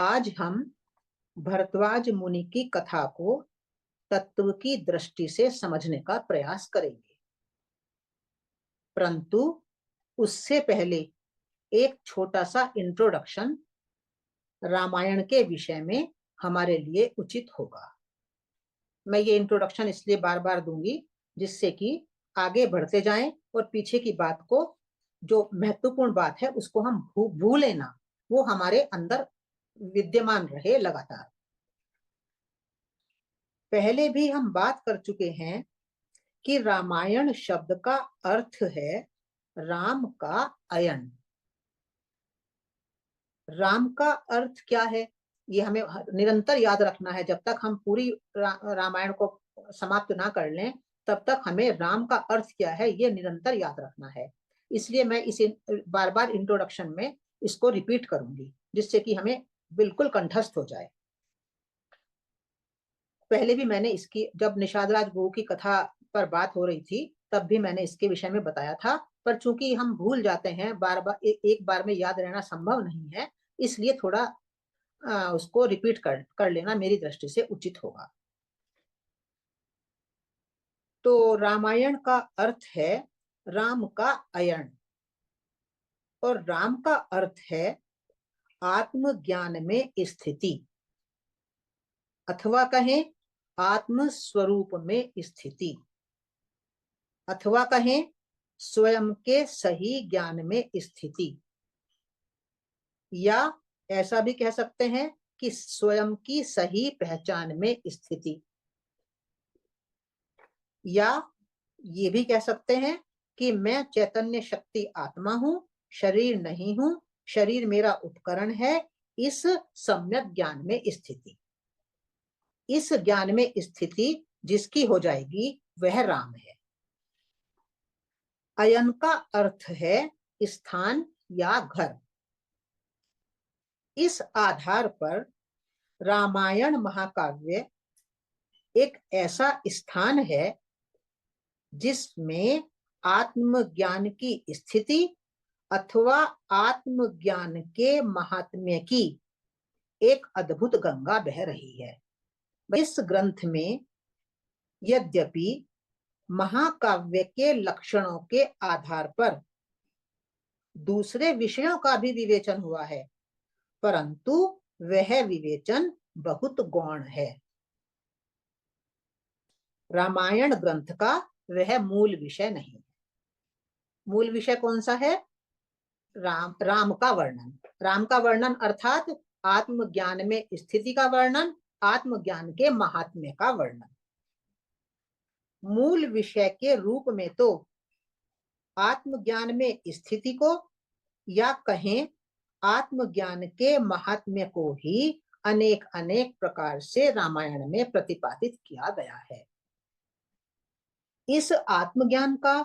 आज हम भरद्वाज मुनि की कथा को तत्व की दृष्टि से समझने का प्रयास करेंगे, परंतु उससे पहले एक छोटा सा इंट्रोडक्शन रामायण के विषय में हमारे लिए उचित होगा। मैं ये इंट्रोडक्शन इसलिए बार बार दूंगी जिससे कि आगे बढ़ते जाएं और पीछे की बात को, जो महत्वपूर्ण बात है, उसको हम भूलें ना, वो हमारे अंदर विद्यमान रहे लगातार। पहले भी हम बात कर चुके हैं कि रामायण शब्द का अर्थ है राम का अयन। राम का अर्थ क्या है, ये हमें निरंतर याद रखना है। जब तक हम पूरी रामायण को समाप्त ना कर लें, तब तक हमें राम का अर्थ क्या है ये निरंतर याद रखना है। इसलिए मैं इसे बार बार इंट्रोडक्शन में इसको रिपीट करूंगी, जिससे कि हमें बिल्कुल कंठस्थ हो जाए। पहले भी मैंने इसकी, जब निषाद राज गुरु की कथा पर बात हो रही थी, तब भी मैंने इसके विषय में बताया था, पर चूंकि हम भूल जाते हैं, बार बार एक बार में याद रहना संभव नहीं है, इसलिए थोड़ा उसको रिपीट कर लेना मेरी दृष्टि से उचित होगा। तो रामायण का अर्थ है राम का अयन, और राम का अर्थ है आत्मज्ञान में स्थिति, अथवा कहें आत्म स्वरूप में स्थिति, अथवा कहें स्वयं के सही ज्ञान में स्थिति, या ऐसा भी कह सकते हैं कि स्वयं की सही पहचान में स्थिति, या ये भी कह सकते हैं कि मैं चैतन्य शक्ति आत्मा हूं, शरीर नहीं हूं, शरीर मेरा उपकरण है, इस सम्यक ज्ञान में स्थिति। इस ज्ञान में स्थिति जिसकी हो जाएगी वह राम है। अयन का अर्थ है स्थान या घर। इस आधार पर रामायण महाकाव्य एक ऐसा स्थान है जिसमें आत्मज्ञान की स्थिति अथवा आत्मज्ञान के महात्म्य की एक अद्भुत गंगा बह रही है। इस ग्रंथ में यद्यपि महाकाव्य के लक्षणों के आधार पर दूसरे विषयों का भी विवेचन हुआ है, परंतु वह विवेचन बहुत गौण है। रामायण ग्रंथ का वह मूल विषय नहीं है। मूल विषय कौन सा है? राम का वर्णन। राम का वर्णन अर्थात आत्मज्ञान में स्थिति का वर्णन, आत्मज्ञान के महात्म्य का वर्णन। मूल विषय के रूप में तो आत्मज्ञान में स्थिति को, या कहें आत्मज्ञान के महात्म्य को ही अनेक अनेक प्रकार से रामायण में प्रतिपादित किया गया है। इस आत्मज्ञान का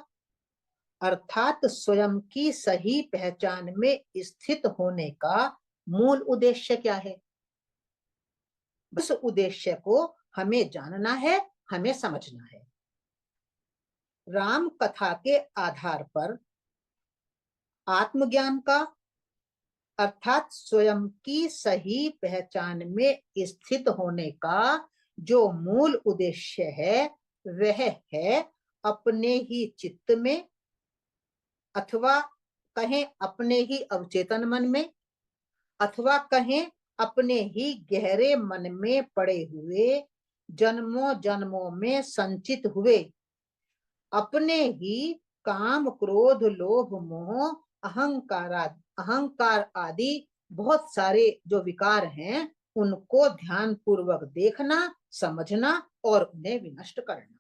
अर्थात स्वयं की सही पहचान में स्थित होने का मूल उद्देश्य क्या है? उस उद्देश्य को हमें जानना है, हमें समझना है। राम कथा के आधार पर आत्मज्ञान का अर्थात स्वयं की सही पहचान में स्थित होने का जो मूल उद्देश्य है वह है अपने ही चित्त में, अथवा कहें अपने ही अवचेतन मन में, अथवा कहें अपने ही गहरे मन में पड़े हुए, जन्मों जन्मों में संचित हुए अपने ही काम क्रोध लोभ मोह अहंकार आदि बहुत सारे जो विकार हैं, उनको ध्यान पूर्वक देखना, समझना और उन्हें विनष्ट करना।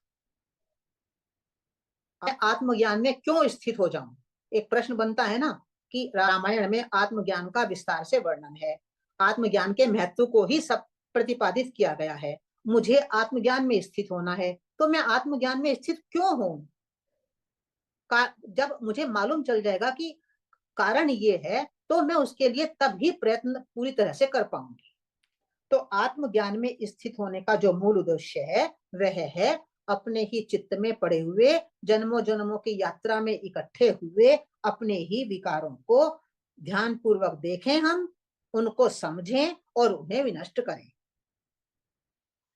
मैं आत्मज्ञान में क्यों स्थित हो जाऊं? एक प्रश्न बनता है ना, कि रामायण में आत्मज्ञान का विस्तार से वर्णन है, आत्मज्ञान के महत्व को ही सब प्रतिपादित किया गया है, मुझे आत्मज्ञान में स्थित होना है, तो मैं आत्मज्ञान में स्थित क्यों हूं? जब मुझे मालूम चल जाएगा कि कारण ये है, तो मैं उसके लिए तब ही प्रयत्न पूरी तरह से कर पाऊंगी। तो आत्मज्ञान में स्थित होने का जो मूल उद्देश्य है वह है अपने ही चित्त में पड़े हुए, जन्मों जन्मों की यात्रा में इकट्ठे हुए अपने ही विकारों को ध्यान पूर्वक देखें हम, उनको समझें और उन्हें विनष्ट करें।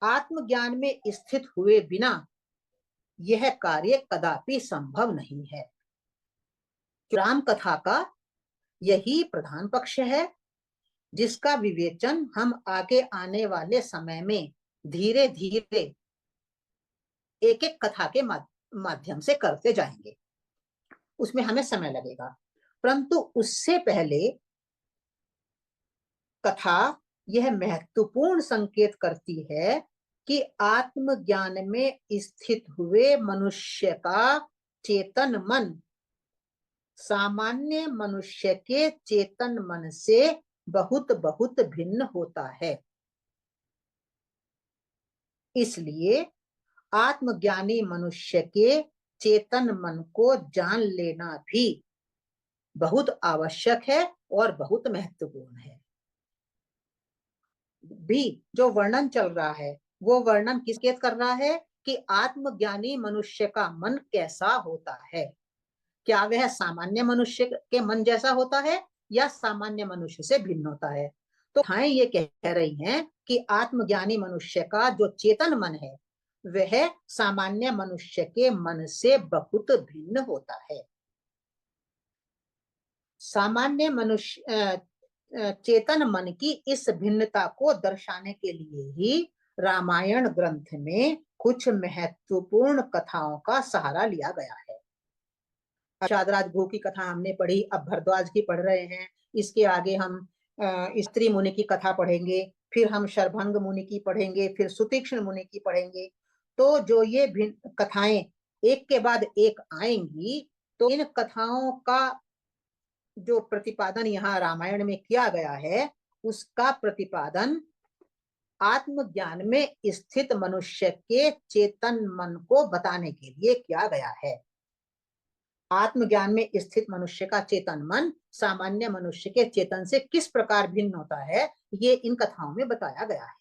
आत्मज्ञान में स्थित हुए बिना यह कार्य कदापि संभव नहीं है। राम कथा का यही प्रधान पक्ष है, जिसका विवेचन हम आगे आने वाले समय में धीरे धीरे एक एक कथा के माध्यम से करते जाएंगे। उसमें हमें समय लगेगा, परंतु उससे पहले कथा यह महत्वपूर्ण संकेत करती है कि आत्मज्ञान में स्थित हुए मनुष्य का चेतन मन सामान्य मनुष्य के चेतन मन से बहुत बहुत भिन्न होता है। इसलिए आत्मज्ञानी मनुष्य के चेतन मन को जान लेना भी बहुत आवश्यक है और बहुत महत्वपूर्ण है। भी जो वर्णन चल रहा है वो वर्णन किस संकेत कर रहा है कि आत्मज्ञानी मनुष्य का मन कैसा होता है। क्या वह सामान्य मनुष्य के मन जैसा होता है या सामान्य मनुष्य से भिन्न होता है। तो हाँ, ये कह रही हैं कि आत्मज्ञानी मनुष्य का जो चेतन मन है वह सामान्य मनुष्य के मन से बहुत भिन्न होता है। सामान्य मनुष्य चेतन मन की इस भिन्नता को दर्शाने के लिए ही रामायण ग्रंथ में कुछ महत्वपूर्ण कथाओं का सहारा लिया गया है। शादराज भू की कथा हमने पढ़ी, अब भरद्वाज की पढ़ रहे हैं। इसके आगे हम स्त्री मुनि की कथा पढ़ेंगे, फिर हम शरभंग मुनि की पढ़ेंगे, फिर सुतीक्ष्ण मुनि की पढ़ेंगे। तो जो ये भिन्न कथाएं एक के बाद एक आएंगी, तो इन कथाओं का जो प्रतिपादन यहाँ रामायण में किया गया है उसका प्रतिपादन आत्मज्ञान में स्थित मनुष्य के चेतन मन को बताने के लिए किया गया है। आत्मज्ञान में स्थित मनुष्य का चेतन मन सामान्य मनुष्य के चेतन से किस प्रकार भिन्न होता है, ये इन कथाओं में बताया गया है।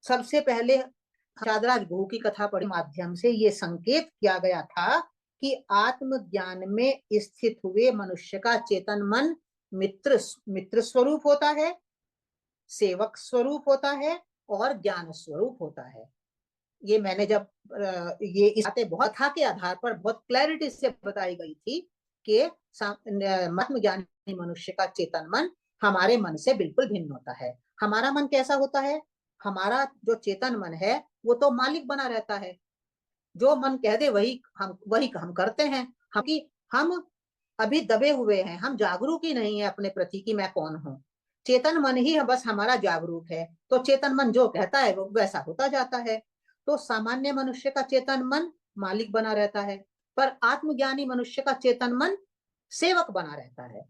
सबसे पहले शादराज भू की कथा पढ़े माध्यम से ये संकेत किया गया था कि आत्मज्ञान में स्थित हुए मनुष्य का चेतन मन मित्र स्वरूप होता है, सेवक स्वरूप होता है और ज्ञान स्वरूप होता है। ये मैंने जब ये इस बातें बहुत कथा के आधार पर बहुत क्लैरिटी से बताई गई थी कि आत्मज्ञानी मनुष्य का चेतन मन हमारे मन से बिल्कुल भिन्न होता है। हमारा मन कैसा होता है? हमारा जो चेतन मन है वो तो मालिक बना रहता है, जो मन कह दे वही हम करते हैं। हम अभी दबे हुए हैं, हम जागरूक ही नहीं है अपने प्रति कि मैं कौन हूँ। चेतन मन ही बस हमारा जागरूक है, तो चेतन मन जो कहता है वो वैसा होता जाता है। तो सामान्य मनुष्य का चेतन मन मालिक बना रहता है, पर आत्मज्ञानी मनुष्य का चेतन मन सेवक बना रहता है।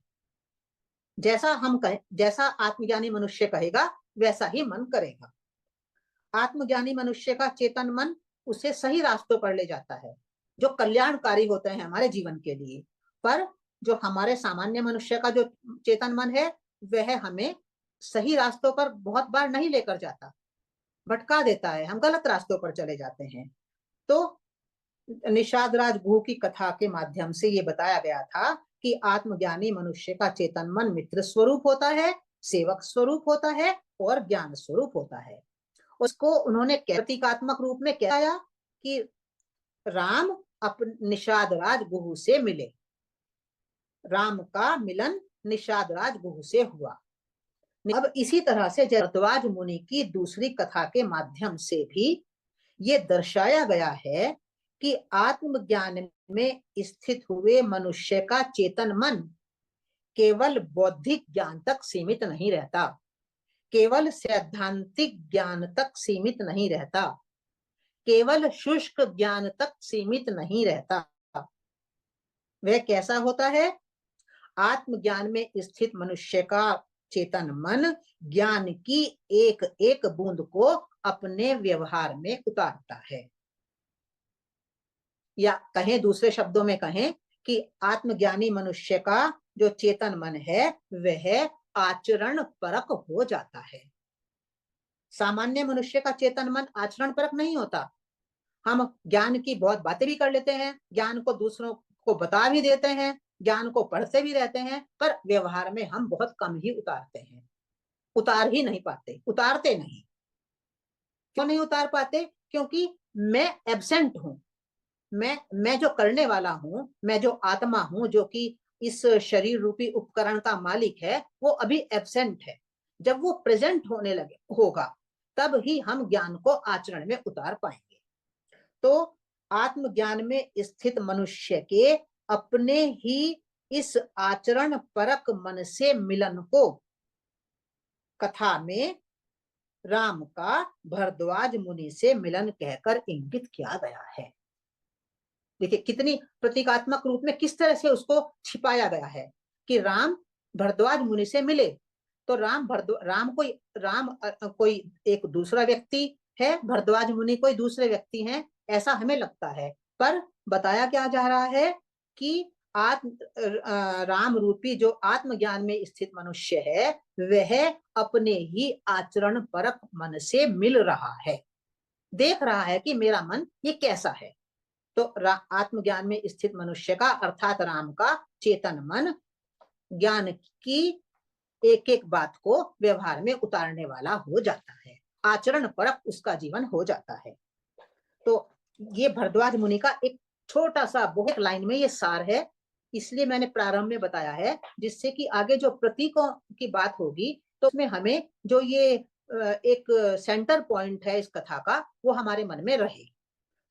जैसा आत्मज्ञानी मनुष्य कहेगा वैसा ही मन करेगा। आत्मज्ञानी मनुष्य का चेतन मन उसे सही रास्तों पर ले जाता है, जो कल्याणकारी होते हैं हमारे जीवन के लिए। पर जो हमारे सामान्य मनुष्य का जो चेतन मन है वह हमें सही रास्तों पर बहुत बार नहीं लेकर जाता, भटका देता है, हम गलत रास्तों पर चले जाते हैं। तो निषाद राज भू की कथा के माध्यम से ये बताया गया था कि आत्मज्ञानी मनुष्य का चेतन मन मित्र स्वरूप होता है, सेवक स्वरूप होता है और ज्ञान स्वरूप होता है। उसको उन्होंने प्रतीकात्मक रूप में कहया कि राम निषाद राज गुहू से मिले, राम का मिलन निषाद राज गुहू से हुआ। अब इसी तरह से भरद्वाज मुनि की दूसरी कथा के माध्यम से भी ये दर्शाया गया है कि आत्मज्ञान में स्थित हुए मनुष्य का चेतन मन केवल बौद्धिक ज्ञान तक सीमित नहीं रहता, केवल सैद्धांतिक ज्ञान तक सीमित नहीं रहता, केवल शुष्क ज्ञान तक सीमित नहीं रहता। वह कैसा होता है? आत्मज्ञान में स्थित मनुष्य का चेतन मन ज्ञान की एक एक बूंद को अपने व्यवहार में उतारता है। या कहें दूसरे शब्दों में कहें कि आत्मज्ञानी मनुष्य का जो चेतन मन है वह आचरण परक हो जाता है। सामान्य मनुष्य का चेतन मन आचरण परक नहीं होता। हम ज्ञान की बहुत बातें भी कर लेते हैं, ज्ञान को दूसरों को बता भी देते हैं, ज्ञान को पढ़ते भी रहते हैं, पर व्यवहार में हम बहुत कम ही उतारते हैं, उतार ही नहीं पाते, उतारते नहीं। क्यों नहीं उतार पाते? क्योंकि मैं एब्सेंट हूं। मैं जो करने वाला हूं, मैं जो आत्मा हूं, जो कि इस शरीर रूपी उपकरण का मालिक है, वो अभी एब्सेंट है। जब वो प्रेजेंट होने लगे होगा, तब ही हम ज्ञान को आचरण में उतार पाएंगे। तो आत्मज्ञान में स्थित मनुष्य के अपने ही इस आचरण परक मन से मिलन को कथा में राम का भरद्वाज मुनि से मिलन कहकर इंगित किया गया है। देखिए कितनी प्रतीकात्मक रूप में किस तरह से उसको छिपाया गया है कि राम भरद्वाज मुनि से मिले। तो राम कोई एक दूसरा व्यक्ति है, भरद्वाज मुनि कोई दूसरे व्यक्ति हैं, ऐसा हमें लगता है। पर बताया क्या जा रहा है कि राम रूपी जो आत्मज्ञान में स्थित मनुष्य है, वह अपने ही आचरण परक मन से मिल रहा है, देख रहा है कि मेरा मन ये कैसा है। तो आत्मज्ञान में स्थित मनुष्य का अर्थात राम का चेतन मन ज्ञान की एक एक बात को व्यवहार में उतारने वाला हो जाता है, आचरण परक उसका जीवन हो जाता है। तो ये भरद्वाज मुनि का एक छोटा सा बहुत लाइन में ये सार है, इसलिए मैंने प्रारंभ में बताया है, जिससे कि आगे जो प्रतीकों की बात होगी तो उसमें हमें जो ये एक सेंटर पॉइंट है इस कथा का, वो हमारे मन में रहे।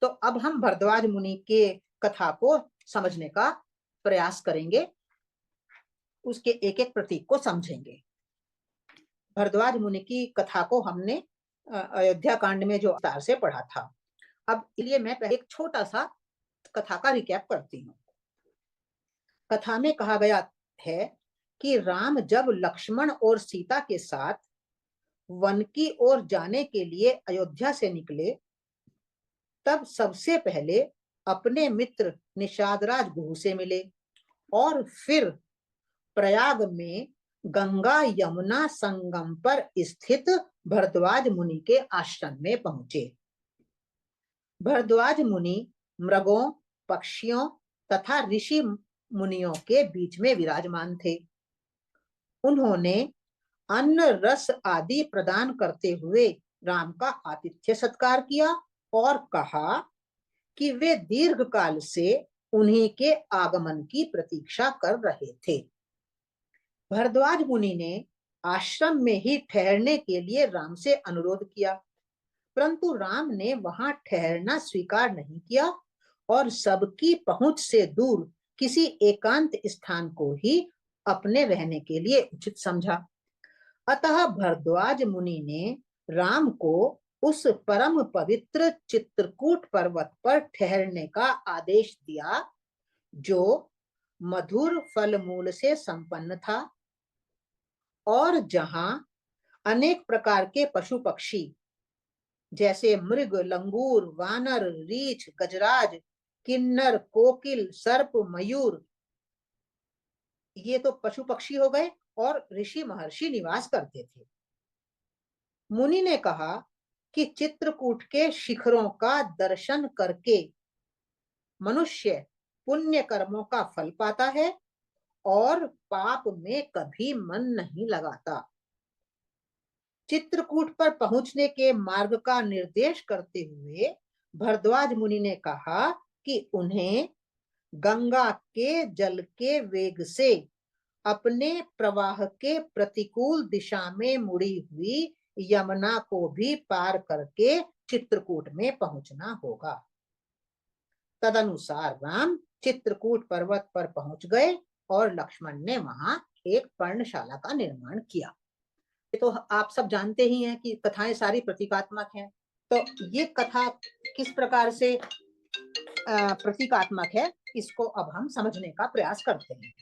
तो अब हम भरद्वाज मुनि के कथा को समझने का प्रयास करेंगे, उसके एक एक प्रतीक को समझेंगे। भरद्वाज मुनि की कथा को हमने अयोध्या कांड में जो विस्तार से पढ़ा था। अब इसलिए मैं पहले एक छोटा सा कथा का रिकैप करती हूँ। कथा में कहा गया है कि राम जब लक्ष्मण और सीता के साथ वन की ओर जाने के लिए अयोध्या से निकले, तब सबसे पहले अपने मित्र निषादराज गुरु से मिले और फिर प्रयाग में गंगा यमुना संगम पर स्थित भरद्वाज मुनि के आश्रम में पहुंचे। भरद्वाज मुनि मृगों, पक्षियों तथा ऋषि मुनियों के बीच में विराजमान थे। उन्होंने अन्न रस आदि प्रदान करते हुए राम का आतिथ्य सत्कार किया और कहा कि वे दीर्घ काल से उन्हीं के आगमन की प्रतीक्षा कर रहे थे। भरद्वाज मुनि ने आश्रम में ही ठहरने के लिए राम से अनुरोध किया, परंतु राम ने वहां ठहरना स्वीकार नहीं किया और सबकी पहुंच से दूर किसी एकांत स्थान को ही अपने रहने के लिए उचित समझा। अतः भरद्वाज मुनि ने राम को उस परम पवित्र चित्रकूट पर्वत पर ठहरने का आदेश दिया, जो मधुर फल मूल से संपन्न था और जहां अनेक प्रकार के पशु पक्षी जैसे मृग, लंगूर, वानर, रीछ, गजराज, किन्नर, कोकिल, सर्प, मयूर, ये तो पशु पक्षी हो गए, और ऋषि महर्षि निवास करते थे। मुनि ने कहा कि चित्रकूट के शिखरों का दर्शन करके मनुष्य पुण्य कर्मों का फल पाता है और पाप में कभी मन नहीं लगाता। चित्रकूट पर पहुंचने के मार्ग का निर्देश करते हुए भरद्वाज मुनि ने कहा कि उन्हें गंगा के जल के वेग से अपने प्रवाह के प्रतिकूल दिशा में मुड़ी हुई यमुना को भी पार करके चित्रकूट में पहुंचना होगा। तदनुसार राम चित्रकूट पर्वत पर पहुंच गए और लक्ष्मण ने वहां एक पर्णशाला का निर्माण किया। तो आप सब जानते ही हैं कि कथाएं सारी प्रतीकात्मक हैं। तो ये कथा किस प्रकार से प्रतीकात्मक है, इसको अब हम समझने का प्रयास करते हैं।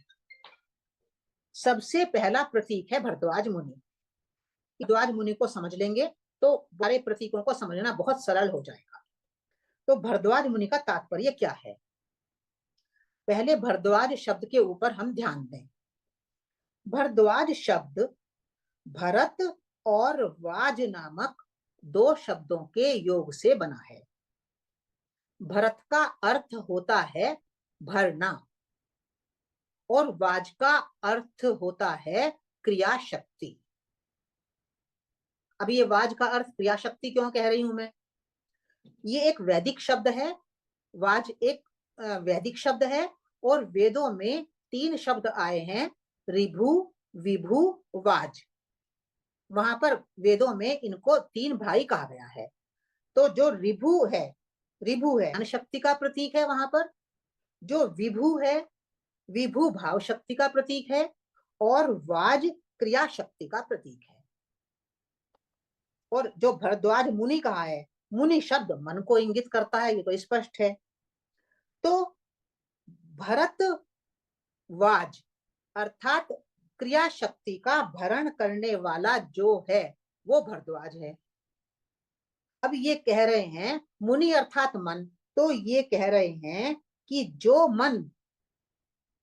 सबसे पहला प्रतीक है भरद्वाज मुनि। भरद्वाज मुनि को समझ लेंगे तो बड़े प्रतीकों को समझना बहुत सरल हो जाएगा। तो भरद्वाज मुनि का तात्पर्य क्या है? पहले भरद्वाज शब्द के ऊपर हम ध्यान दें। भरद्वाज शब्द भरत और वाज नामक दो शब्दों के योग से बना है। भरत का अर्थ होता है भरना और वाज का अर्थ होता है क्रिया शक्ति। अब ये वाज का अर्थ क्रिया शक्ति क्यों कह रही हूं मैं? ये एक वैदिक शब्द है। वाज एक वैदिक शब्द है और वेदों में 3 शब्द आए हैं, ऋभु, विभु, वाज। वहां पर वेदों में इनको 3 भाई कहा गया है। तो जो ऋभु है ज्ञान शक्ति का प्रतीक है वहां पर। जो विभु है, विभु भाव शक्ति का प्रतीक है और वाज क्रिया शक्ति का प्रतीक है। और जो भरद्वाज मुनि कहा है, मुनि शब्द मन को इंगित करता है, ये तो स्पष्ट है। तो भरत वाज अर्थात क्रिया शक्ति का भरण करने वाला जो है वो भरद्वाज है। अब ये कह रहे हैं मुनि अर्थात मन, तो ये कह रहे हैं कि जो मन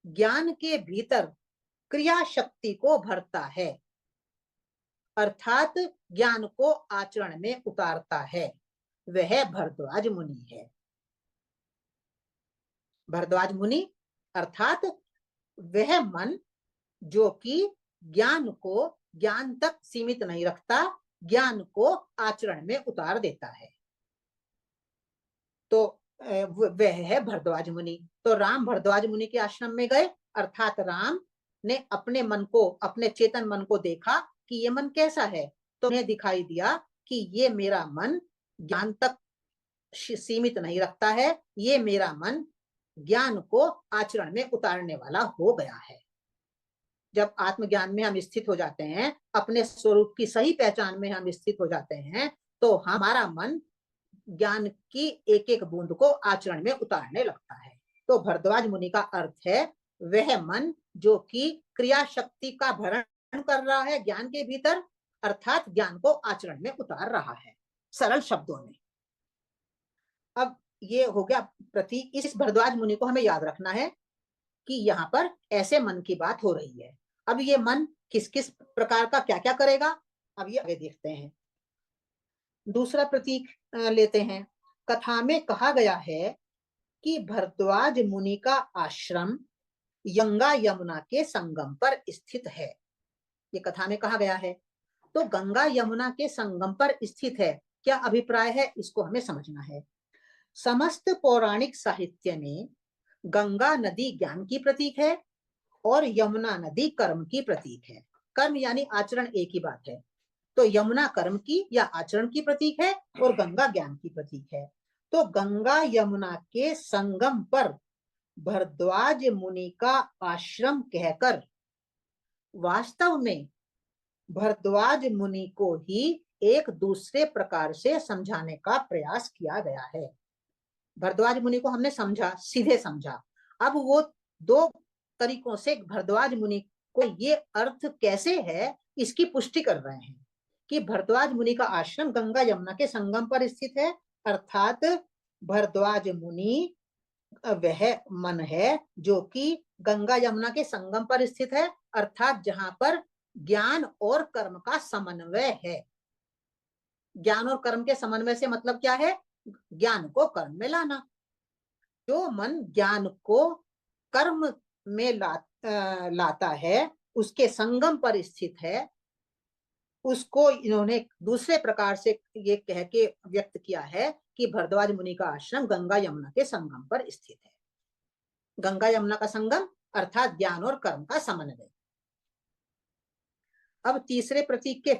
ज्ञान के भीतर क्रिया शक्ति को भरता है अर्थात ज्ञान को आचरण में उतारता है, वह भरद्वाज मुनि है। भरद्वाज मुनि अर्थात वह मन जो कि ज्ञान को ज्ञान तक सीमित नहीं रखता, ज्ञान को आचरण में उतार देता है, तो वह है भरद्वाज मुनि। तो राम भरद्वाज मुनि के आश्रम में गए, अर्थात राम ने अपने मन को, अपने चेतन मन को देखा कि ये मन कैसा है, तो उन्हें दिखाई दिया कि ये मेरा मन ज्ञान तक सीमित नहीं रखता है, ये मेरा मन ज्ञान को आचरण में उतारने वाला हो गया है। जब आत्मज्ञान में हम स्थित हो जाते हैं, अपने स्वरूप की सही पहचान में हम स्थित हो जाते हैं, तो हमारा मन ज्ञान की एक एक बूंद को आचरण में उतारने लगता है। तो भरद्वाज मुनि का अर्थ है वह मन जो कि क्रिया शक्ति का भरण कर रहा है ज्ञान के भीतर, अर्थात ज्ञान को आचरण में उतार रहा है, सरल शब्दों में। अब ये हो गया प्रतीक। इस भरद्वाज मुनि को हमें याद रखना है कि यहाँ पर ऐसे मन की बात हो रही है। अब ये मन किस किस प्रकार का क्या क्या करेगा, अब ये आगे देखते हैं। दूसरा प्रतीक लेते हैं। कथा में कहा गया है कि भरद्वाज मुनि का आश्रम गंगा यमुना के संगम पर स्थित है। ये कथा में कहा गया है, तो गंगा यमुना के संगम पर स्थित है, क्या अभिप्राय है, इसको हमें समझना है। समस्त पौराणिक साहित्य में गंगा नदी ज्ञान की प्रतीक है और यमुना नदी कर्म की प्रतीक है। कर्म यानी आचरण एक ही बात है। तो यमुना कर्म की या आचरण की प्रतीक है और गंगा ज्ञान की प्रतीक है। तो गंगा यमुना के संगम पर भरद्वाज मुनि का आश्रम कहकर वास्तव में भरद्वाज मुनि को ही एक दूसरे प्रकार से समझाने का प्रयास किया गया है। भरद्वाज मुनि को हमने समझा, सीधे समझा। अब वो 2 तरीकों से भरद्वाज मुनि को ये अर्थ कैसे है इसकी पुष्टि कर रहे हैं कि भरद्वाज मुनि का आश्रम गंगा यमुना के संगम पर स्थित है, अर्थात भरद्वाज मुनि वह मन है जो कि गंगा यमुना के संगम पर स्थित है, अर्थात जहां पर ज्ञान और कर्म का समन्वय है। ज्ञान और कर्म के समन्वय से मतलब क्या है, ज्ञान को कर्म में लाना। जो मन ज्ञान को कर्म में लाता है, उसके संगम पर स्थित है, उसको इन्होंने दूसरे प्रकार से ये कह के व्यक्त किया है कि भरद्वाज मुनि का आश्रम गंगा यमुना के संगम पर स्थित है। गंगा यमुना का संगम अर्थात ज्ञान और कर्म का समन्वय। अब तीसरे प्रतीक के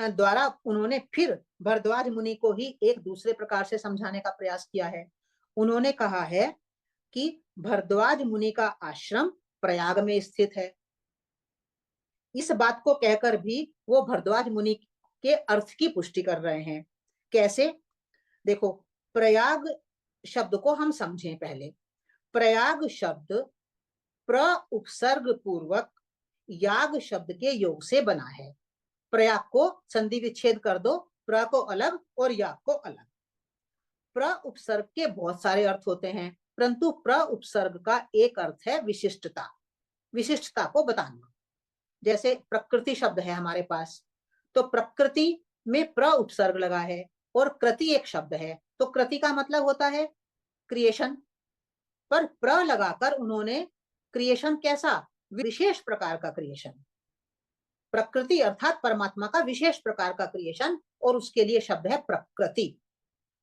द्वारा उन्होंने फिर भरद्वाज मुनि को ही एक दूसरे प्रकार से समझाने का प्रयास किया है। उन्होंने कहा है कि भरद्वाज मुनि का आश्रम प्रयाग में स्थित है। इस बात को कहकर भी वो भरद्वाज मुनि के अर्थ की पुष्टि कर रहे हैं। कैसे, देखो, प्रयाग शब्द को हम समझें पहले। प्रयाग शब्द प्र उपसर्ग पूर्वक याग शब्द के योग से बना है। प्रयाग को संधि विच्छेद कर दो, प्र को अलग और याग को अलग। प्र उपसर्ग के बहुत सारे अर्थ होते हैं, परंतु प्र उपसर्ग का एक अर्थ है विशिष्टता, विशिष्टता को बताना। जैसे प्रकृति शब्द है हमारे पास, तो प्रकृति में प्र उपसर्ग लगा है और कृति एक शब्द है, तो कृति का मतलब होता है क्रिएशन, पर प्र लगाकर उन्होंने क्रिएशन कैसा, विशेष प्रकार का क्रिएशन, प्रकृति अर्थात परमात्मा का विशेष प्रकार का क्रिएशन, और उसके लिए शब्द है प्रकृति।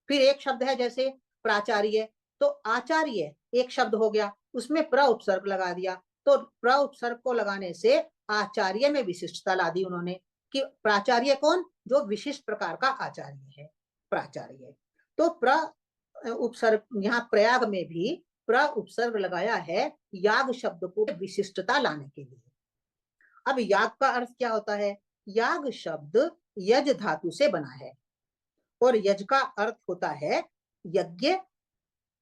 फिर एक शब्द है जैसे प्राचार्य, तो आचार्य एक शब्द हो गया, उसमें प्र उपसर्ग लगा दिया, तो प्र उपसर्ग को लगाने से आचार्य में विशिष्टता ला दी उन्होंने कि प्राचार्य कौन, जो विशिष्ट प्रकार का आचार्य है, प्राचार्य। तो प्र उपसर्ग, यहाँ प्रयाग में भी प्र उपसर्ग लगाया है याग शब्द को विशिष्टता लाने के लिए। अब याग का अर्थ क्या होता है? याग शब्द यज धातु से बना है, और यज का अर्थ होता है यज्ञ,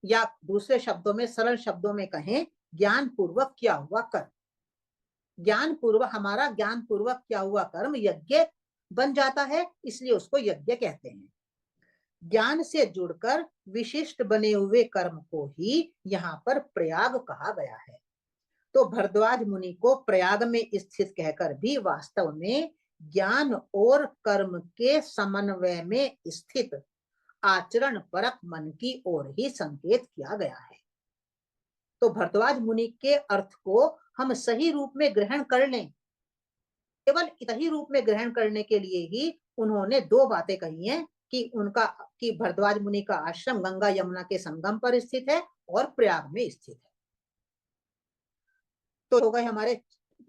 या दूसरे शब्दों में, सरल शब्दों में कहें, ज्ञान पूर्वक किया हुआ कर्म। ज्ञान पूर्वक, हमारा ज्ञान पूर्वक किया हुआ कर्म यज्ञ बन जाता है, इसलिए उसको यज्ञ कहते हैं। ज्ञान से जुड़कर विशिष्ट बने हुए कर्म को ही यहाँ पर प्रयाग कहा गया है। तो भरद्वाज मुनि को प्रयाग में स्थित कहकर भी वास्तव में ज्ञान और कर्म के समन्वय में स्थित आचरण परक मन की ओर ही संकेत किया गया है। तो भरद्वाज मुनि के अर्थ को हम सही रूप में ग्रहण कर लें, केवल सही रूप में ग्रहण करने के लिए ही उन्होंने दो बातें कही हैं कि भरद्वाज मुनि का आश्रम गंगा यमुना के संगम पर स्थित है और प्रयाग में स्थित है। तो हो गए हमारे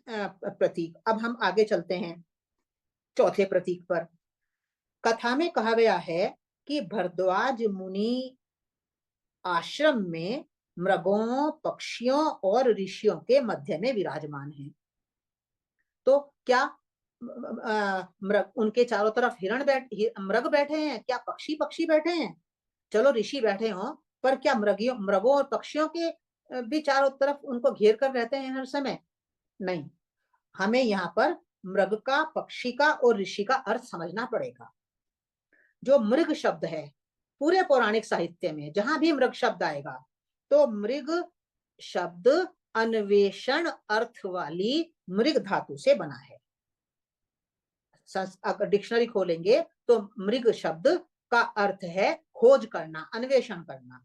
प्रतीक। अब हम आगे चलते हैं चौथे प्रतीक पर। कथा में कहा गया है कि भरद्वाज मुनि आश्रम में मृगों, पक्षियों और ऋषियों के मध्य में विराजमान हैं। तो क्या मृग, उनके चारों तरफ मृग बैठे हैं? क्या पक्षी बैठे हैं? चलो ऋषि बैठे हों, पर क्या मृगों और पक्षियों के भी चारों तरफ उनको घेर कर रहते हैं हर समय? नहीं, हमें यहाँ पर मृग का, पक्षी का और ऋषि का अर्थ समझना पड़ेगा। जो मृग शब्द है, पूरे पौराणिक साहित्य में जहां भी मृग शब्द आएगा, तो मृग शब्द अन्वेषण अर्थ वाली मृग धातु से बना है। अगर डिक्शनरी खोलेंगे तो मृग शब्द का अर्थ है खोज करना, अन्वेषण करना।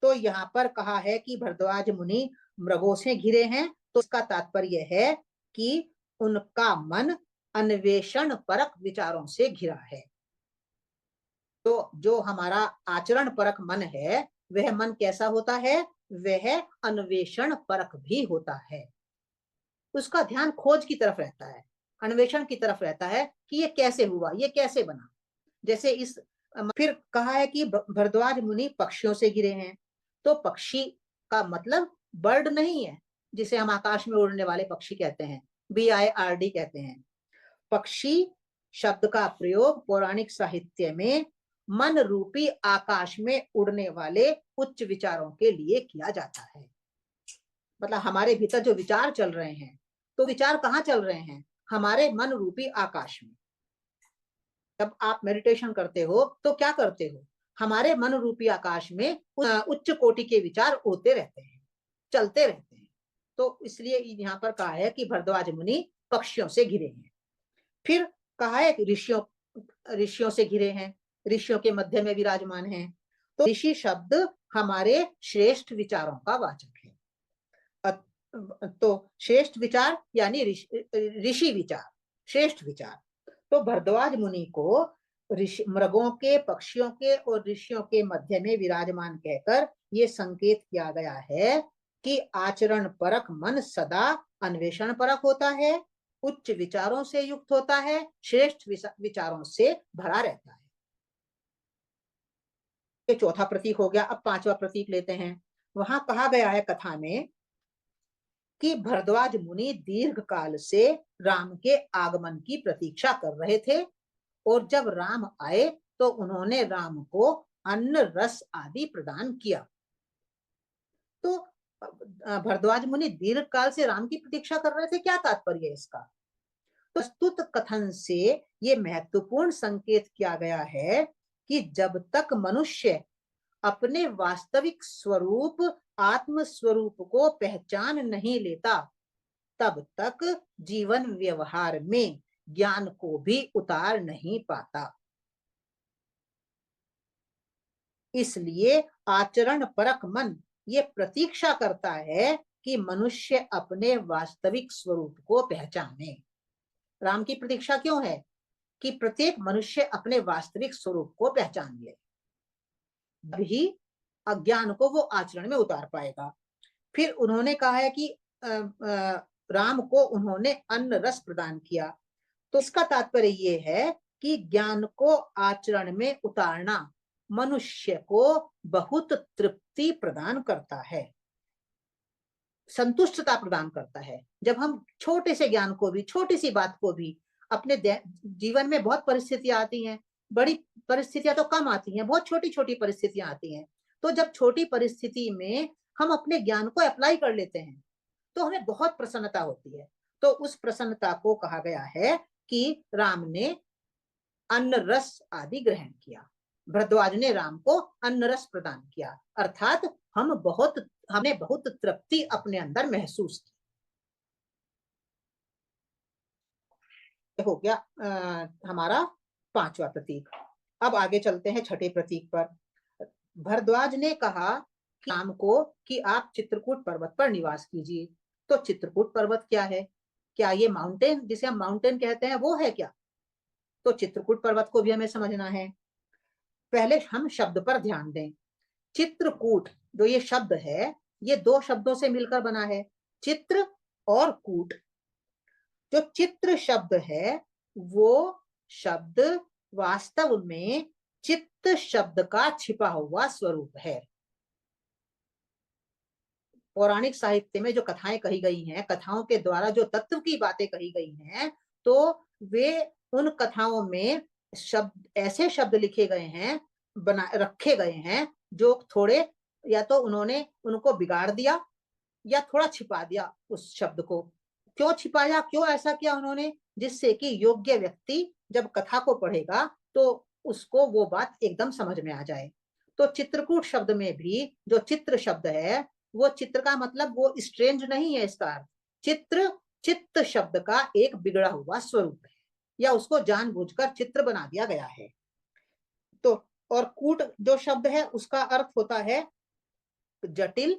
तो यहाँ पर कहा है कि भरद्वाज मुनि मृगों से घिरे हैं, तो इसका तात्पर्य है कि उनका मन अन्वेषण परक विचारों से घिरा है। तो जो हमारा आचरण परक मन है, वह मन कैसा होता है? वह अन्वेषण परक भी होता है। उसका ध्यान खोज की तरफ रहता है, अन्वेषण की तरफ रहता है कि ये कैसे हुआ, ये कैसे बना। जैसे इस फिर कहा है कि भरद्वाज मुनि पक्षियों से घिरे हैं, तो पक्षी का मतलब बर्ड नहीं है जिसे हम आकाश में उड़ने वाले पक्षी कहते हैं, BIRD कहते हैं। पक्षी शब्द का प्रयोग पौराणिक साहित्य में मन रूपी आकाश में उड़ने वाले उच्च विचारों के लिए किया जाता है। मतलब हमारे भीतर जो विचार चल रहे हैं, तो विचार कहाँ चल रहे हैं? हमारे मन रूपी आकाश में। जब आप मेडिटेशन करते हो तो क्या करते हो? हमारे मन रूपी आकाश में उच्च कोटि के विचार उड़ते रहते हैं, चलते रहते हैं। तो इसलिए यहाँ पर कहा है कि भरद्वाज मुनि पक्षियों से घिरे हैं। फिर कहा है कि ऋषियों से घिरे हैं, ऋषियों के मध्य में विराजमान हैं। तो ऋषि शब्द हमारे श्रेष्ठ विचारों का वाचक है। तो श्रेष्ठ विचार यानी ऋषि विचार, श्रेष्ठ विचार। तो भरद्वाज मुनि को मृगों के, पक्षियों के और ऋषियों के मध्य में विराजमान कहकर ये संकेत किया गया है कि आचरण परक मन सदा अन्वेषण परक होता है, उच्च विचारों से युक्त होता है, श्रेष्ठ विचारों से भरा रहता है। ये चौथा प्रतीक हो गया। अब पांचवा प्रतीक लेते हैं। वहां कहा गया है कथा में कि भरद्वाज मुनि दीर्घ काल से राम के आगमन की प्रतीक्षा कर रहे थे, और जब राम आए तो उन्होंने राम को अन्न रस आदि प्रदान किया। तो भरद्वाज मुनि दीर्घ काल से राम की प्रतीक्षा कर रहे थे, क्या तात्पर्य है इसका? प्रस्तुत कथन से ये महत्वपूर्ण संकेत किया गया है कि जब तक मनुष्य अपने वास्तविक स्वरूप आत्म स्वरूप को पहचान नहीं लेता, तब तक जीवन व्यवहार में ज्ञान को भी उतार नहीं पाता। इसलिए आचरण परक मन ये प्रतीक्षा करता है कि मनुष्य अपने वास्तविक स्वरूप को पहचाने। राम की प्रतीक्षा क्यों है? कि प्रत्येक मनुष्य अपने वास्तविक स्वरूप को पहचान ले, तभी अज्ञान को वो आचरण में उतार पाएगा। फिर उन्होंने कहा है कि राम को उन्होंने अन्न रस प्रदान किया। तो इसका तात्पर्य ये है कि ज्ञान को आचरण में उतारना मनुष्य को बहुत तृप्ति प्रदान करता है, संतुष्टता प्रदान करता है। जब हम छोटे से ज्ञान को भी, छोटी सी बात को भी, अपने जीवन में बहुत परिस्थितियां आती हैं, बड़ी परिस्थितियां तो कम आती हैं, बहुत छोटी छोटी परिस्थितियां आती हैं। तो जब छोटी परिस्थिति में हम अपने ज्ञान को अप्लाई कर लेते हैं तो हमें बहुत प्रसन्नता होती है। तो उस प्रसन्नता को कहा गया है कि राम ने अन्न रस आदि ग्रहण किया। भरद्वाज ने राम को अन्न रस प्रदान किया, अर्थात हमने बहुत तृप्ति अपने अंदर महसूस की। हो गया हमारा पांचवा प्रतीक। अब आगे चलते हैं छठे प्रतीक पर। भरद्वाज ने कहा कि राम को कि आप चित्रकूट पर्वत पर निवास कीजिए। तो चित्रकूट पर्वत क्या है? क्या ये माउंटेन, जिसे हम माउंटेन कहते हैं, वो है क्या? तो चित्रकूट पर्वत को भी हमें समझना है। पहले हम शब्द पर ध्यान दें। चित्रकूट जो ये शब्द है, ये दो शब्दों से मिलकर बना है, चित्र और कूट। जो चित्र शब्द है वो शब्द वास्तव में चित्त शब्द का छिपा हुआ स्वरूप है। पौराणिक साहित्य में जो कथाएं कही गई हैं, कथाओं के द्वारा जो तत्व की बातें कही गई हैं, तो वे उन कथाओं में शब्द, ऐसे शब्द लिखे गए हैं, बना रखे गए हैं, जो थोड़े या तो उन्होंने उनको बिगाड़ दिया या थोड़ा छिपा दिया उस शब्द को। क्यों छिपाया, क्यों ऐसा किया उन्होंने? जिससे कि योग्य व्यक्ति जब कथा को पढ़ेगा तो उसको वो बात एकदम समझ में आ जाए। तो चित्रकूट शब्द में भी जो चित्र शब्द है, वो चित्र का मतलब वो स्ट्रेंज नहीं है। इसका अर्थ चित्र, चित्त शब्द का एक बिगड़ा हुआ स्वरूप है, या उसको जानबूझकर चित्र बना दिया गया है। तो और कूट जो शब्द है उसका अर्थ होता है जटिल,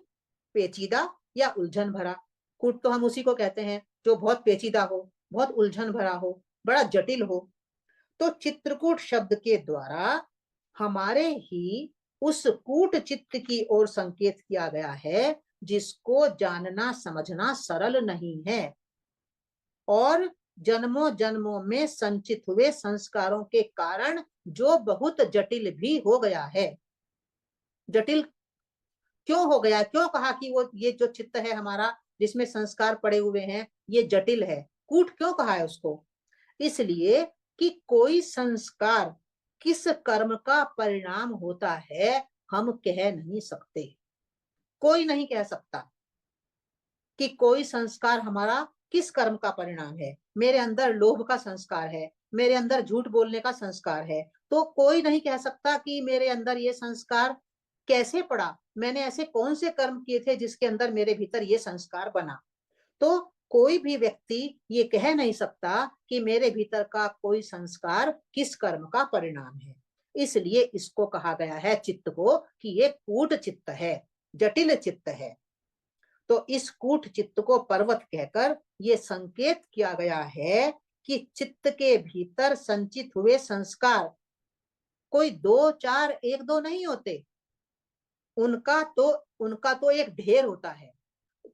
पेचीदा या उलझन भरा। कूट तो हम उसी को कहते हैं जो बहुत पेचीदा हो, बहुत उलझन भरा हो, बड़ा जटिल हो। तो चित्रकूट शब्द के द्वारा हमारे ही उस कूट चित्त की ओर संकेत किया गया है, जिसको जानना समझना सरल नहीं है और जन्मों जन्मों में संचित हुए संस्कारों के कारण जो बहुत जटिल भी हो गया है। जटिल क्यों हो गया? क्यों कहा कि वो ये जो चित्त है हमारा, जिसमें संस्कार पड़े हुए हैं, ये जटिल है? कूट क्यों कहा है उसको? इसलिए कि कोई संस्कार किस कर्म का परिणाम होता है हम कह नहीं सकते। कोई नहीं कह सकता कि कोई संस्कार हमारा किस कर्म का परिणाम है। मेरे अंदर लोभ का संस्कार है, मेरे अंदर झूठ बोलने का संस्कार है, तो कोई नहीं कह सकता कि मेरे अंदर ये संस्कार कैसे पड़ा, मैंने ऐसे कौन से कर्म किए थे जिसके अंदर मेरे भीतर ये संस्कार बना। तो कोई भी व्यक्ति ये कह नहीं सकता कि मेरे भीतर का कोई संस्कार किस कर्म का परिणाम है। इसलिए इसको कहा गया है चित्त को कि ये कूट चित्त है, जटिल चित्त है। तो इस कूट चित्त को पर्वत कहकर ये संकेत किया गया है कि चित्त के भीतर संचित हुए संस्कार कोई दो चार, एक दो नहीं होते, उनका तो एक ढेर होता है।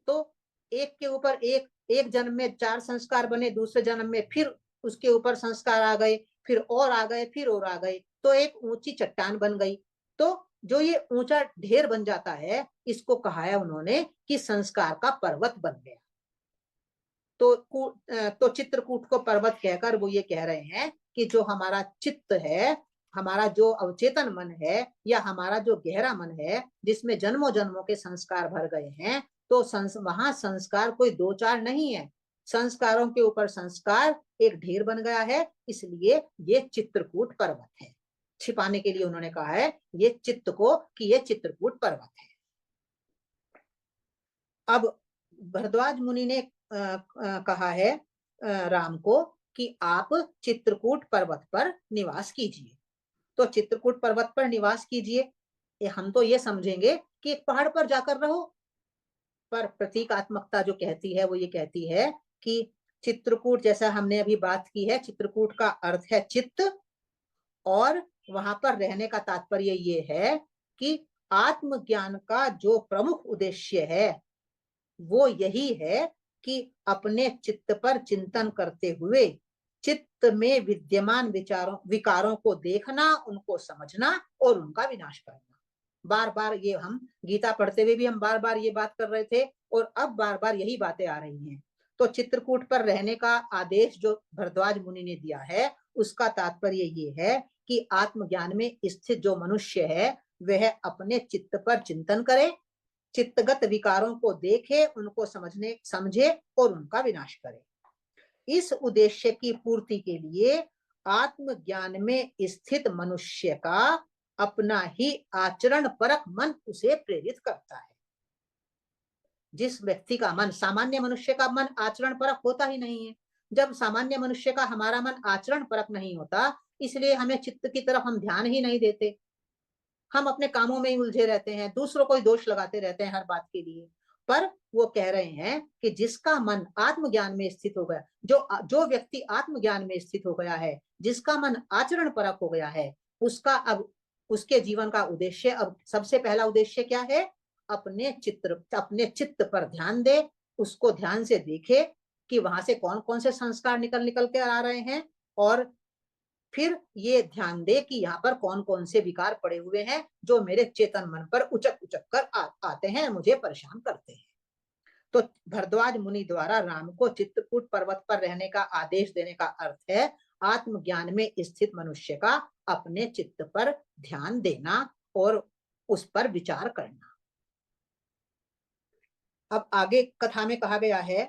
तो एक के ऊपर एक, एक जन्म में चार संस्कार बने, दूसरे जन्म में फिर उसके ऊपर संस्कार आ गए, फिर और आ गए, फिर और आ गए, तो एक ऊंची चट्टान बन गई। तो जो ये ऊंचा ढेर बन जाता है, इसको कहा है उन्होंने कि संस्कार का पर्वत बन गया। तो चित्रकूट को पर्वत कहकर वो ये कह रहे हैं कि जो हमारा चित्त है, हमारा जो अवचेतन मन है, या हमारा जो गहरा मन है, जिसमें जन्मों जन्मों के संस्कार भर गए हैं, तो वहां संस्कार कोई दो चार नहीं है, संस्कारों के ऊपर संस्कार एक ढेर बन गया है। इसलिए ये चित्रकूट पर्वत है। छिपाने के लिए उन्होंने कहा है ये चित्त को कि ये चित्रकूट पर्वत है। अब भरद्वाज मुनि ने कहा है राम को कि आप चित्रकूट पर्वत पर निवास कीजिए। तो चित्रकूट पर्वत पर निवास कीजिए, हम तो ये समझेंगे कि एक पहाड़ पर जाकर रहो, पर प्रतीकात्मकता जो कहती है वो ये कहती है कि चित्रकूट, जैसा हमने अभी बात की है, चित्रकूट का अर्थ है चित्त, और वहां पर रहने का तात्पर्य ये है कि आत्मज्ञान का जो प्रमुख उद्देश्य है वो यही है कि अपने चित्त पर चिंतन करते हुए चित्त में विद्यमान विकारों को देखना, उनको समझना और उनका विनाश करना। बार बार ये हम गीता पढ़ते हुए भी हम बार बार ये बात कर रहे थे, और अब बार बार यही बातें आ रही हैं। तो चित्रकूट पर रहने का आदेश जो भरद्वाज मुनि ने दिया है, उसका तात्पर्य ये है कि आत्मज्ञान में स्थित जो मनुष्य है वह अपने चित्त पर चिंतन करे, चित्तगत विकारों को देखे, उनको समझे और उनका विनाश करे। इस उद्देश्य की पूर्ति के लिए आत्मज्ञान में स्थित मनुष्य का अपना ही आचरण परक मन उसे प्रेरित करता है। जिस व्यक्ति का मन, सामान्य मनुष्य का मन आचरण परक होता ही नहीं है। जब सामान्य मनुष्य का हमारा मन आचरण परक नहीं होता, इसलिए हमें चित्त की तरफ हम ध्यान ही नहीं देते, हम अपने कामों में ही उलझे रहते हैं, दूसरों को ही दोष लगाते रहते हैं हर बात के लिए। पर वो कह रहे हैं कि जिसका मन आत्मज्ञान में स्थित हो गया, जो व्यक्ति आत्मज्ञान में स्थित हो गया है, जिसका मन आचरण परक हो गया है, उसका अब उसके जीवन का उद्देश्य, अब सबसे पहला उद्देश्य क्या है? अपने चित्त पर ध्यान दे, उसको ध्यान से देखे कि वहां से कौन कौन से संस्कार निकल निकल के आ रहे हैं, और फिर ये ध्यान दे कि यहाँ पर कौन कौन से विकार पड़े हुए हैं जो मेरे चेतन मन पर उचक उचक कर आते हैं, मुझे परेशान करते हैं। तो भरद्वाज मुनि द्वारा राम को चित्रकूट पर्वत पर रहने का आदेश देने का अर्थ है आत्मज्ञान में स्थित मनुष्य का अपने चित्त पर ध्यान देना और उस पर विचार करना। अब आगे कथा में कहा गया है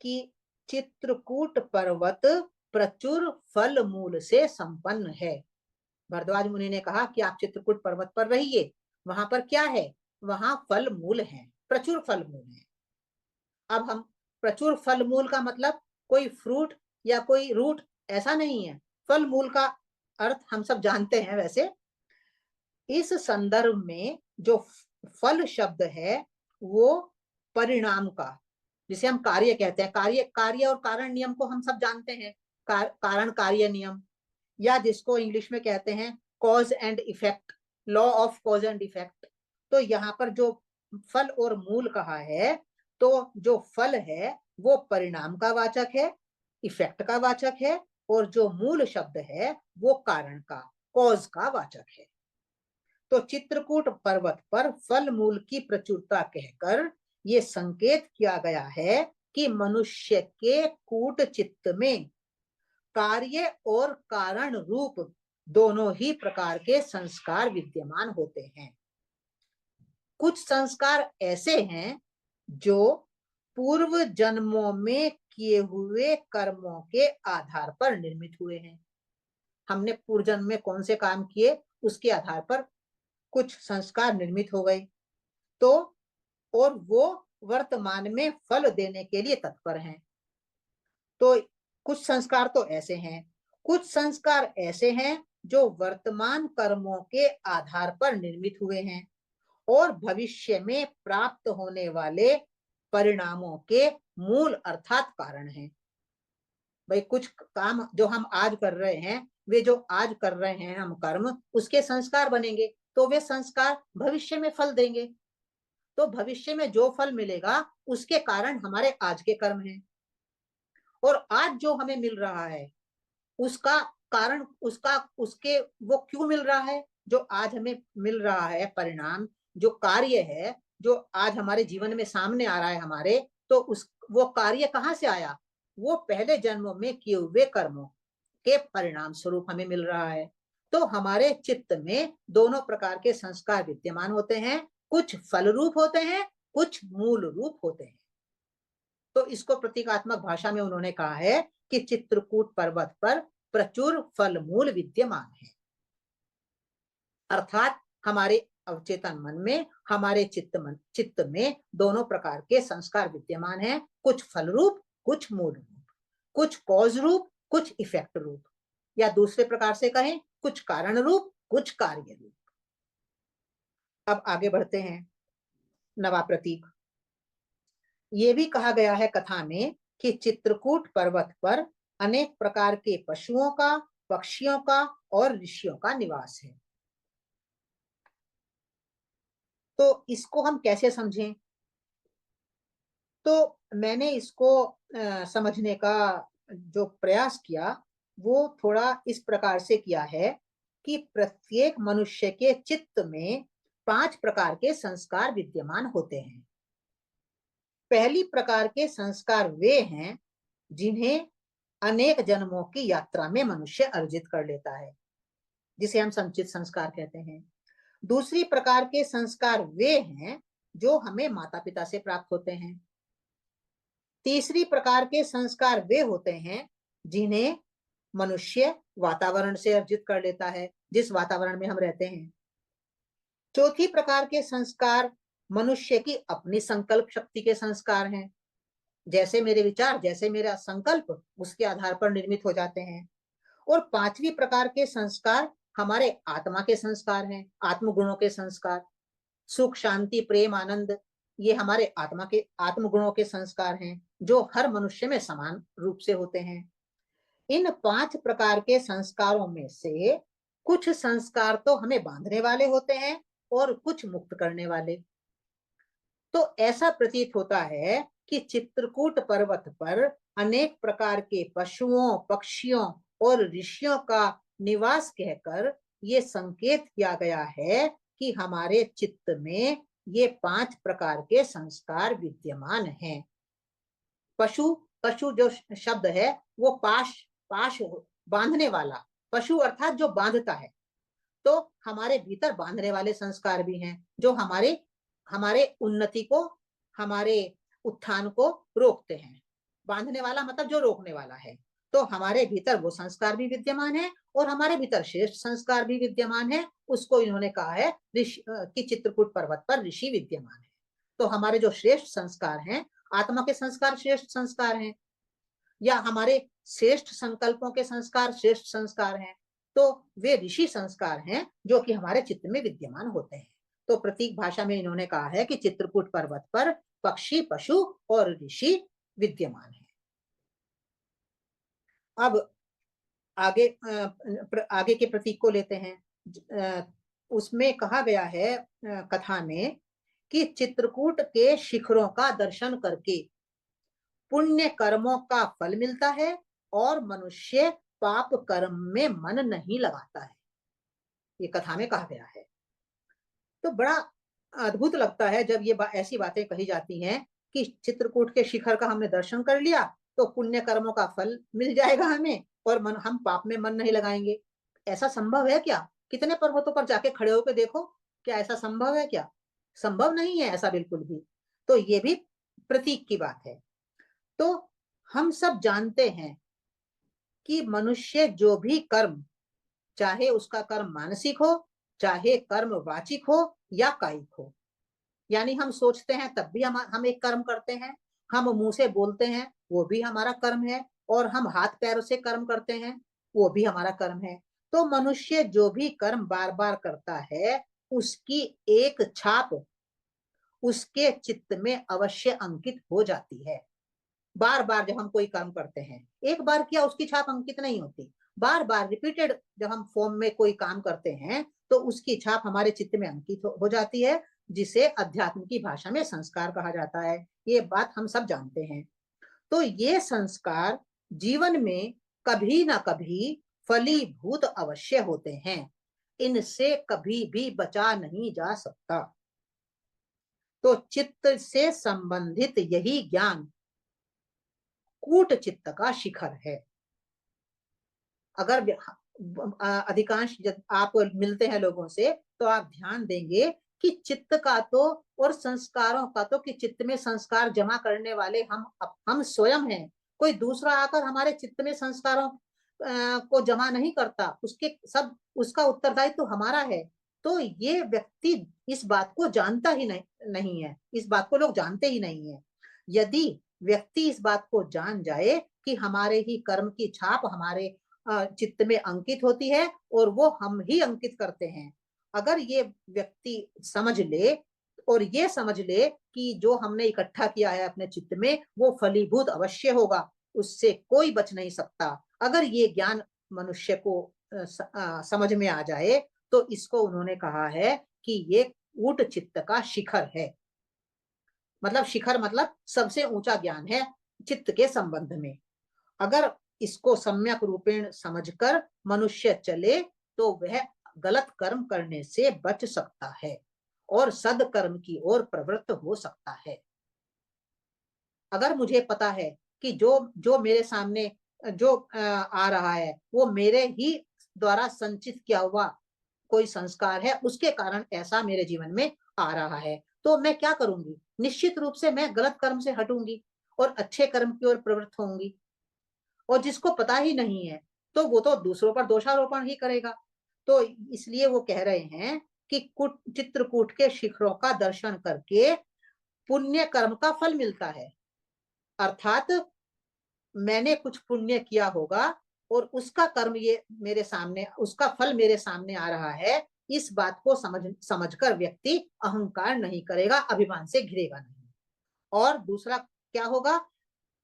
कि चित्रकूट पर्वत प्रचुर फल मूल से संपन्न है। भरद्वाज मुनि ने कहा कि आप चित्रकूट पर्वत पर रहिए, वहां पर क्या है? वहां फल मूल है, प्रचुर फल मूल है। अब हम, प्रचुर फल मूल का मतलब कोई फ्रूट या कोई रूट ऐसा नहीं है। फल मूल का अर्थ हम सब जानते हैं। वैसे इस संदर्भ में जो फल शब्द है वो परिणाम का, जिसे हम कार्य कहते हैं, कार्य और कारण नियम को हम सब जानते हैं, कारण कार्य नियम, या जिसको इंग्लिश में कहते हैं cause and effect, law of cause and effect. तो यहाँ पर जो फल और मूल कहा है, तो जो फल है वो परिणाम का वाचक है, इफेक्ट का वाचक है, और जो मूल शब्द है वो कारण का, कॉज का वाचक है। तो चित्रकूट पर्वत पर फल मूल की प्रचुरता कहकर ये संकेत किया गया है कि मनुष्य के कूट चित्त में कार्य और कारण रूप दोनों ही प्रकार के संस्कार विद्यमान होते हैं। कुछ संस्कार ऐसे हैं जो पूर्व जन्मों में किए हुए कर्मों के आधार पर निर्मित हुए हैं। हमने पूर्व जन्म में कौन से काम किए, उसके आधार पर कुछ संस्कार निर्मित हो गए, तो और वो वर्तमान में फल देने के लिए तत्पर हैं। तो कुछ संस्कार तो ऐसे हैं, कुछ संस्कार ऐसे हैं जो वर्तमान कर्मों के आधार पर निर्मित हुए हैं और भविष्य में प्राप्त होने वाले परिणामों के मूल अर्थात कारण हैं। भाई कुछ काम जो हम आज कर रहे हैं, वे जो आज कर रहे हैं हम कर्म, उसके संस्कार बनेंगे, तो वे संस्कार भविष्य में फल देंगे। तो भविष्य में जो फल मिलेगा उसके कारण हमारे आज के कर्म हैं, और आज जो हमें मिल रहा है उसका कारण, उसके वो क्यों मिल रहा है, जो आज हमें मिल रहा है परिणाम, जो कार्य है जो आज हमारे जीवन में सामने आ रहा है हमारे, तो वो कार्य कहाँ से आया? वो पहले जन्मों में किए हुए कर्मों के परिणाम स्वरूप हमें मिल रहा है। तो हमारे चित्त में दोनों प्रकार के संस्कार विद्यमान होते हैं, कुछ फल रूप होते हैं, कुछ मूल रूप होते हैं। तो इसको प्रतीकात्मक भाषा में उन्होंने कहा है कि चित्रकूट पर्वत पर प्रचुर फल मूल विद्यमान है, अर्थात हमारे अवचेतन मन में, हमारे चित्त में दोनों प्रकार के संस्कार विद्यमान हैं, कुछ फल रूप, कुछ मूल रूप, कुछ कॉज रूप, कुछ इफेक्ट रूप, या दूसरे प्रकार से कहें कुछ कारण रूप, कुछ कार्य रूप। अब आगे बढ़ते हैं। नवा प्रतीक। ये भी कहा गया है कथा में कि चित्रकूट पर्वत पर अनेक प्रकार के पशुओं का, पक्षियों का और ऋषियों का निवास है। तो इसको हम कैसे समझें? तो मैंने इसको समझने का जो प्रयास किया वो थोड़ा इस प्रकार से किया है कि प्रत्येक मनुष्य के चित्त में 5 प्रकार के संस्कार विद्यमान होते हैं। पहली प्रकार के संस्कार वे हैं जिन्हें अनेक जन्मों की यात्रा में मनुष्य अर्जित कर लेता है, जिसे हम संचित संस्कार कहते हैं। दूसरी प्रकार के संस्कार वे हैं जो हमें माता पिता से प्राप्त होते हैं। तीसरी प्रकार के संस्कार वे होते हैं जिन्हें मनुष्य वातावरण से अर्जित कर लेता है, जिस वातावरण में हम रहते हैं। चौथी प्रकार के संस्कार मनुष्य की अपनी संकल्प शक्ति के संस्कार हैं। जैसे मेरे विचार, जैसे मेरा संकल्प, उसके आधार पर निर्मित हो जाते हैं। और पांचवी प्रकार के संस्कार हमारे आत्मा के संस्कार हैं, आत्मगुणों के संस्कार। सुख, शांति, प्रेम, आनंद, ये हमारे आत्मा के आत्मगुणों के संस्कार हैं जो हर मनुष्य में समान रूप से होते हैं। इन 5 प्रकार के संस्कारों में से कुछ संस्कार तो हमें बांधने वाले होते हैं और कुछ मुक्त करने वाले। तो ऐसा प्रतीत होता है कि चित्रकूट पर्वत पर अनेक प्रकार के पशुओं, पक्षियों और ऋषियों का निवास कहकर ये संकेत किया गया है कि हमारे चित्त में ये 5 प्रकार के संस्कार विद्यमान हैं। पशु, पशु जो शब्द है वो पाश, पाश बांधने वाला, पशु अर्थात जो बांधता है। तो हमारे भीतर बांधने वाले संस्कार भी हैं जो हमारे हमारे उन्नति को, हमारे उत्थान को रोकते हैं। बांधने वाला मतलब जो रोकने वाला है। तो हमारे भीतर वो संस्कार भी विद्यमान है और हमारे भीतर श्रेष्ठ संस्कार भी विद्यमान है। उसको इन्होंने कहा है ऋषि कि चित्रकूट पर्वत पर ऋषि विद्यमान है। तो हमारे जो श्रेष्ठ संस्कार हैं, आत्मा के संस्कार श्रेष्ठ संस्कार हैं, या हमारे श्रेष्ठ संकल्पों के संस्कार श्रेष्ठ संस्कार हैं, तो वे ऋषि संस्कार हैं जो कि हमारे चित्त में विद्यमान होते हैं। तो प्रतीक भाषा में इन्होंने कहा है कि चित्रकूट पर्वत पर पक्षी, पशु और ऋषि विद्यमान है। अब आगे आगे के प्रतीक को लेते हैं। उसमें कहा गया है कथा में कि चित्रकूट के शिखरों का दर्शन करके पुण्य कर्मों का फल मिलता है और मनुष्य पाप कर्म में मन नहीं लगाता है। ये कथा में कहा गया है। तो बड़ा अद्भुत लगता है जब ये ऐसी बातें कही जाती हैं कि चित्रकूट के शिखर का हमने दर्शन कर लिया तो पुण्य कर्मों का फल मिल जाएगा हमें और हम पाप में मन नहीं लगाएंगे। ऐसा संभव है क्या? कितने पर्वतों पर जाके खड़े होकर देखो, क्या ऐसा संभव है क्या? संभव नहीं है ऐसा बिल्कुल भी। तो ये भी प्रतीक की बात है। तो हम सब जानते हैं कि मनुष्य जो भी कर्म, चाहे उसका कर्म मानसिक हो, चाहे कर्म वाचिक हो या कायिक हो, यानी हम सोचते हैं तब भी हम एक कर्म करते हैं, हम मुंह से बोलते हैं वो भी हमारा कर्म है, और हम हाथ पैरों से कर्म करते हैं वो भी हमारा कर्म है। तो मनुष्य जो भी कर्म बार बार करता है उसकी एक छाप उसके चित्त में अवश्य अंकित हो जाती है। बार बार जब हम कोई काम करते हैं, एक बार किया उसकी छाप अंकित नहीं होती, बार बार रिपीटेड जब हम फॉर्म में कोई काम करते हैं तो उसकी छाप हमारे चित्त में अंकित हो जाती है, जिसे अध्यात्म की भाषा में संस्कार कहा जाता है। ये बात हम सब जानते हैं। तो ये संस्कार जीवन में कभी ना कभी फलीभूत अवश्य होते हैं, इनसे कभी भी बचा नहीं जा सकता। तो चित्त से संबंधित यही ज्ञान कूट चित्त का शिखर है। अगर अधिकांश जब आप मिलते हैं लोगों से तो आप ध्यान देंगे कि चित्त का तो और संस्कारों का तो, कि चित्त में संस्कार जमा करने वाले हम स्वयं हैं। कोई दूसरा आकर हमारे चित्त में संस्कारों को जमा नहीं करता, उसके सब उसका उत्तरदायित्व तो हमारा है। तो ये व्यक्ति इस बात को जानता ही नहीं है, इस बात को लोग जानते ही नहीं है। यदि व्यक्ति इस बात को जान जाए कि हमारे ही कर्म की छाप हमारे चित्त में अंकित होती है और वो हम ही अंकित करते हैं, अगर ये व्यक्ति समझ ले और ये समझ ले कि जो हमने इकट्ठा किया है अपने चित्त में वो फलीभूत अवश्य होगा, उससे कोई बच नहीं सकता। अगर ये ज्ञान मनुष्य को समझ में आ जाए तो इसको उन्होंने कहा है कि ये ऊट चित्त का शिखर है। मतलब शिखर मतलब सबसे ऊंचा ज्ञान है चित्त के संबंध में। अगर इसको सम्यक रूपेण समझकर मनुष्य चले तो वह गलत कर्म करने से बच सकता है और सदकर्म की ओर प्रवृत्त हो सकता है। अगर मुझे पता है कि जो जो मेरे सामने जो आ रहा है वो मेरे ही द्वारा संचित किया हुआ कोई संस्कार है, उसके कारण ऐसा मेरे जीवन में आ रहा है, तो मैं क्या करूंगी? निश्चित रूप से मैं गलत कर्म से हटूंगी और अच्छे कर्म की ओर प्रवृत्त होंगी। और जिसको पता ही नहीं है तो वो तो दूसरों पर दोषारोपण ही करेगा। तो इसलिए वो कह रहे हैं कि चित्रकूट के शिखरों का दर्शन करके पुण्य कर्म का फल मिलता है। अर्थात मैंने कुछ पुण्य किया होगा और उसका कर्म ये मेरे सामने, उसका फल मेरे सामने आ रहा है, इस बात को समझकर व्यक्ति अहंकार नहीं करेगा, अभिमान से घिरेगा नहीं। और दूसरा क्या होगा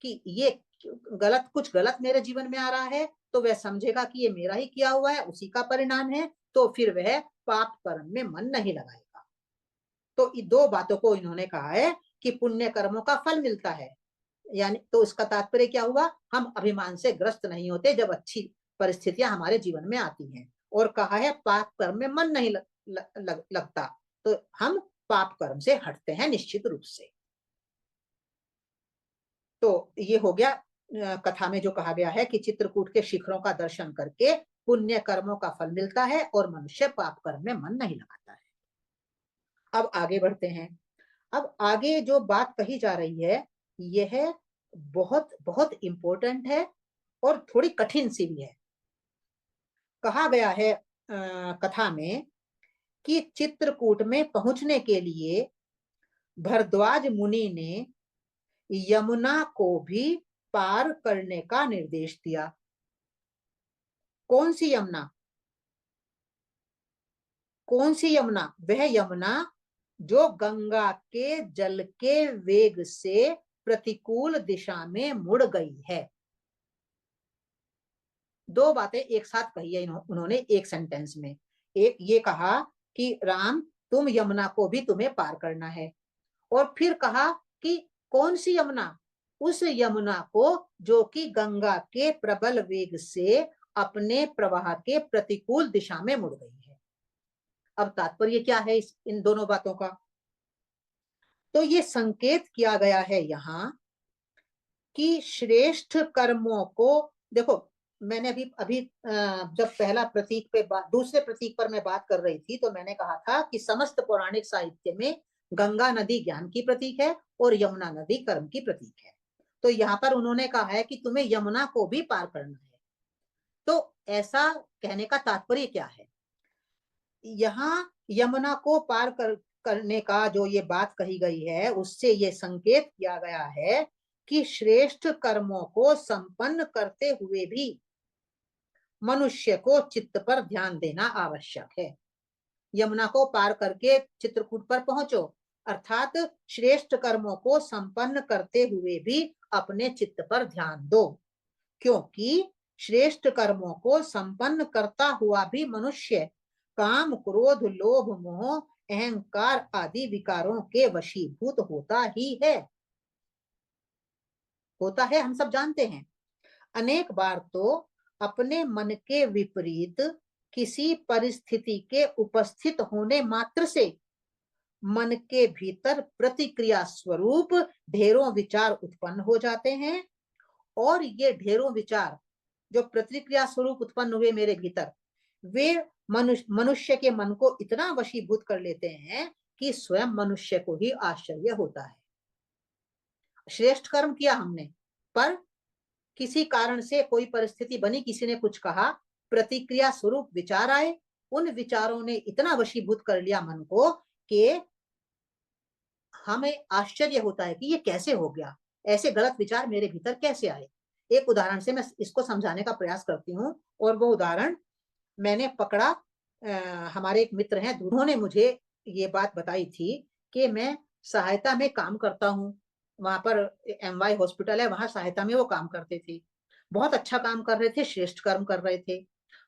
कि ये कुछ गलत मेरे जीवन में आ रहा है तो वह समझेगा कि ये मेरा ही किया हुआ है, उसी का परिणाम है, तो फिर वह पाप कर्म में मन नहीं लगाएगा। तो इन दो बातों को इन्होंने कहा है कि पुण्य कर्मों का फल मिलता है, यानी तो इसका तात्पर्य क्या हुआ? हम अभिमान से ग्रस्त नहीं होते जब अच्छी परिस्थितियां हमारे जीवन में आती हैं। और कहा है पाप कर्म में मन नहीं लगता, तो हम पाप कर्म से हटते हैं निश्चित रूप से। तो ये हो गया कथा में जो कहा गया है कि चित्रकूट के शिखरों का दर्शन करके पुण्य कर्मों का फल मिलता है और मनुष्य पाप कर्म में मन नहीं लगाता है। अब आगे बढ़ते हैं। अब आगे जो बात कही जा रही है यह बहुत बहुत इंपॉर्टेंट है और थोड़ी कठिन सी भी है। कहा गया है कथा में कि चित्रकूट में पहुंचने के लिए भरद्वाज मुनि ने यमुना को भी पार करने का निर्देश दिया। कौन सी यमुना? कौन सी यमुना? वह यमुना जो गंगा के जल के वेग से प्रतिकूल दिशा में मुड़ गई है। दो बातें एक साथ कही है उन्होंने एक सेंटेंस में। एक ये कहा कि राम तुम यमुना को भी तुम्हें पार करना है, और फिर कहा कि कौन सी यमुना? उस यमुना को जो कि गंगा के प्रबल वेग से अपने प्रवाह के प्रतिकूल दिशा में मुड़ गई है। अब तात्पर्य क्या है इन दोनों बातों का? तो ये संकेत किया गया है यहाँ कि श्रेष्ठ कर्मों को देखो। मैंने अभी अभी जब पहला प्रतीक पे दूसरे प्रतीक पर मैं बात कर रही थी तो मैंने कहा था कि समस्त पौराणिक साहित्य में गंगा नदी ज्ञान की प्रतीक है और यमुना नदी कर्म की प्रतीक है। तो यहाँ पर उन्होंने कहा है कि तुम्हें यमुना को भी पार करना है। तो ऐसा कहने का तात्पर्य क्या है? यहाँ यमुना को पार करने का जो ये बात कही गई है उससे ये संकेत किया गया है कि श्रेष्ठ कर्मों को संपन्न करते हुए भी मनुष्य को चित्त पर ध्यान देना आवश्यक है। यमुना को पार करके चित्रकूट पर पहुंचो, अर्थात श्रेष्ठ कर्मों को संपन्न करते हुए भी अपने चित्त पर ध्यान दो, क्योंकि श्रेष्ठ कर्मों को संपन्न करता हुआ भी मनुष्य काम क्रोध लोभ मोह अहंकार आदि विकारों के वशीभूत होता ही है। होता है, हम सब जानते हैं। अनेक बार तो अपने मन के विपरीत किसी परिस्थिति के उपस्थित होने मात्र से मन के भीतर प्रतिक्रिया स्वरूप ढेरों विचार उत्पन्न हो जाते हैं, और ये ढेरों विचार जो प्रतिक्रिया स्वरूप उत्पन्न हुए मेरे भीतर, वे मनुष्य के मन को इतना वशीभूत कर लेते हैं कि स्वयं मनुष्य को ही आश्चर्य होता है। श्रेष्ठ कर्म किया हमने, पर किसी कारण से कोई परिस्थिति बनी, किसी ने कुछ कहा, प्रतिक्रिया स्वरूप विचार आए, उन विचारों ने इतना वशीभूत कर लिया मन को कि हमें आश्चर्य होता है कि ये कैसे हो गया, ऐसे गलत विचार मेरे भीतर कैसे आए। एक उदाहरण से मैं इसको समझाने का प्रयास करती हूँ, और वो उदाहरण मैंने पकड़ा। हमारे एक मित्र हैं, उन्होंने मुझे ये बात बताई थी कि मैं सहायता में काम करता हूँ, वहां पर MY हॉस्पिटल है, वहां सहायता में वो काम करते थे, बहुत अच्छा काम कर रहे थे, श्रेष्ठ कर्म कर रहे थे।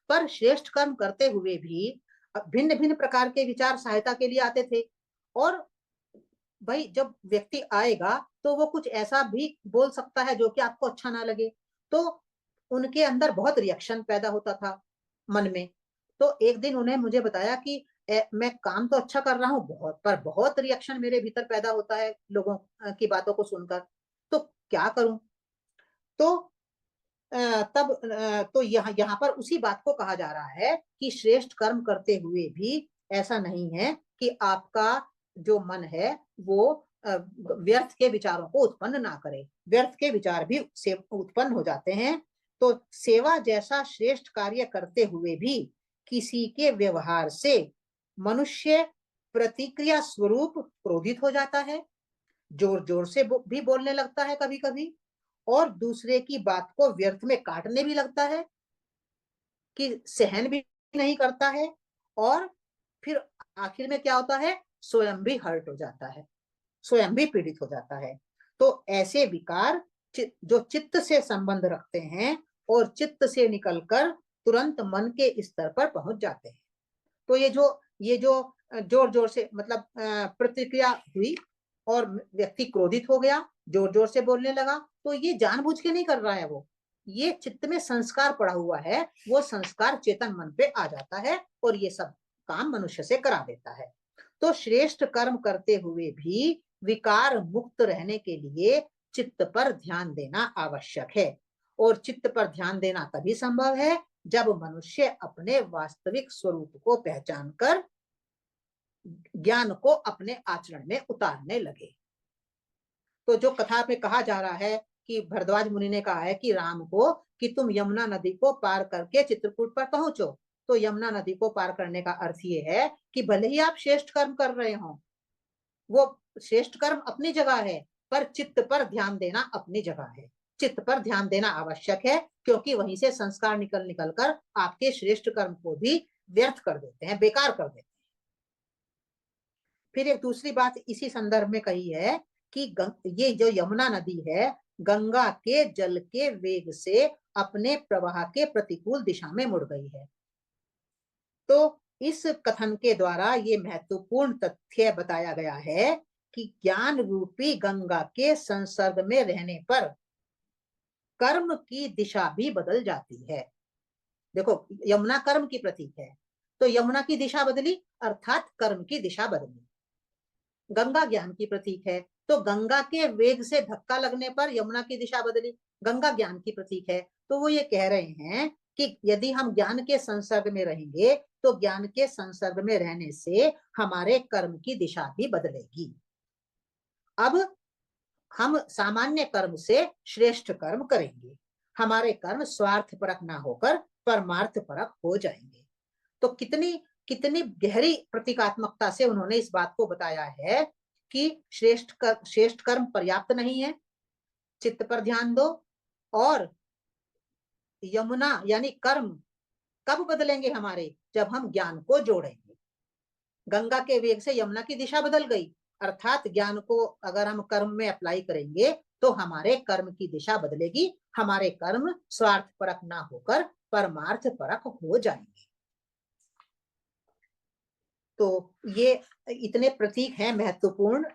पर श्रेष्ठ कर्म करते हुए भी भिन्न भिन्न प्रकार के विचार सहायता के लिए आते थे। और भाई जब व्यक्ति आएगा तो वो कुछ ऐसा भी बोल सकता है जो कि आपको अच्छा ना लगे, तो उनके अंदर बहुत रिएक्शन पैदा होता था मन में। तो एक दिन उन्हें मुझे बताया कि मैं काम तो अच्छा कर रहा हूँ बहुत, पर बहुत रिएक्शन मेरे भीतर पैदा होता है लोगों की बातों को सुनकर, तो क्या करूं। तो तब तो यहाँ यहाँ पर उसी बात को कहा जा रहा है कि श्रेष्ठ कर्म करते हुए भी ऐसा नहीं है कि आपका जो मन है वो व्यर्थ के विचारों को उत्पन्न ना करे, व्यर्थ के विचार भी से उत्पन्न हो जाते हैं। तो सेवा जैसा श्रेष्ठ कार्य करते हुए भी किसी के व्यवहार से मनुष्य प्रतिक्रिया स्वरूप क्रोधित हो जाता है, जोर जोर से भी बोलने लगता है कभी कभी, और दूसरे की बात को व्यर्थ में काटने भी लगता है, कि सहन भी नहीं करता है, और फिर आखिर में क्या होता है, स्वयं भी हर्ट हो जाता है, स्वयं भी पीड़ित हो जाता है। तो ऐसे विकार जो चित्त से संबंध रखते हैं और चित्त से निकलकर तुरंत मन के स्तर पर पहुंच जाते हैं। तो ये जो जोर जोर से मतलब प्रतिक्रिया हुई और व्यक्ति क्रोधित हो गया, जोर जोर से बोलने लगा, तो ये जानबूझ के नहीं कर रहा है, वो ये चित्त में संस्कार पड़ा हुआ है, वो संस्कार चेतन मन पे आ जाता है और ये सब काम मनुष्य से करा देता है। तो श्रेष्ठ कर्म करते हुए भी विकार मुक्त रहने के लिए चित्त पर ध्यान देना आवश्यक है, और चित्त पर ध्यान देना तभी संभव है जब मनुष्य अपने वास्तविक स्वरूप को पहचान कर ज्ञान को अपने आचरण में उतारने लगे। तो जो कथा में कहा जा रहा है कि भरद्वाज मुनि ने कहा है कि राम को कि तुम यमुना नदी को पार करके चित्रकूट पर पहुंचो, तो यमुना नदी को पार करने का अर्थ ये है कि भले ही आप श्रेष्ठ कर्म कर रहे हो, वो श्रेष्ठ कर्म अपनी जगह है, पर चित्त पर ध्यान देना अपनी जगह है, चित्त पर ध्यान देना आवश्यक है, क्योंकि वहीं से संस्कार निकल निकल कर आपके श्रेष्ठ कर्म को भी व्यर्थ कर देते हैं, बेकार कर देते हैं। फिर एक दूसरी बात इसी संदर्भ में कही है कि ये जो यमुना नदी है, गंगा के जल के वेग से अपने प्रवाह के प्रतिकूल दिशा में मुड़ गई है। तो इस कथन के द्वारा ये महत्वपूर्ण तथ्य बताया गया है कि ज्ञान रूपी गंगा के संसर्ग में रहने पर कर्म की दिशा भी बदल जाती है। देखो, यमुना कर्म की प्रतीक है, तो यमुना की दिशा बदली अर्थात कर्म की दिशा बदली। गंगा ज्ञान की प्रतीक है, तो गंगा के वेग से धक्का लगने पर यमुना की दिशा बदली, गंगा ज्ञान की प्रतीक है। तो वो ये कह रहे हैं कि यदि हम ज्ञान के संसर्ग में रहेंगे तो ज्ञान के संसर्ग में रहने से हमारे कर्म की दिशा भी बदलेगी। अब हम सामान्य कर्म से श्रेष्ठ कर्म करेंगे, हमारे कर्म स्वार्थ परक ना होकर परमार्थ परक हो जाएंगे। तो कितनी कितनी गहरी प्रतीकात्मकता से उन्होंने इस बात को बताया है कि श्रेष्ठ कर्म पर्याप्त नहीं है, चित्त पर ध्यान दो, और यमुना यानी कर्म कब बदलेंगे हमारे, जब हम ज्ञान को जोड़ेंगे। गंगा के वेग से यमुना की दिशा बदल गई, अर्थात ज्ञान को अगर हम कर्म में अप्लाई करेंगे तो हमारे कर्म की दिशा बदलेगी, हमारे कर्म स्वार्थ परक ना होकर परमार्थ परक हो जाएंगे। तो ये इतने प्रतीक हैं महत्वपूर्ण,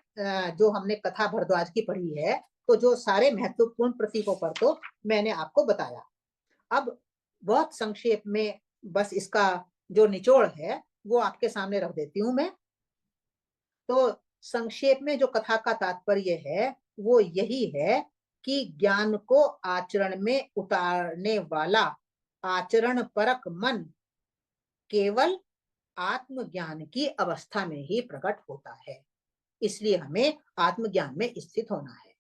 जो हमने कथा भरद्वाज की पढ़ी है, तो जो सारे महत्वपूर्ण प्रतीकों पर तो मैंने आपको बताया। अब बहुत संक्षेप में बस इसका जो निचोड़ है वो आपके सामने रख देती हूं मैं। तो संक्षेप में जो कथा का तात्पर्य है वो यही है कि ज्ञान को आचरण में उतारने वाला आचरण परक मन केवल आत्मज्ञान की अवस्था में ही प्रकट होता है, इसलिए हमें आत्मज्ञान में स्थित होना है।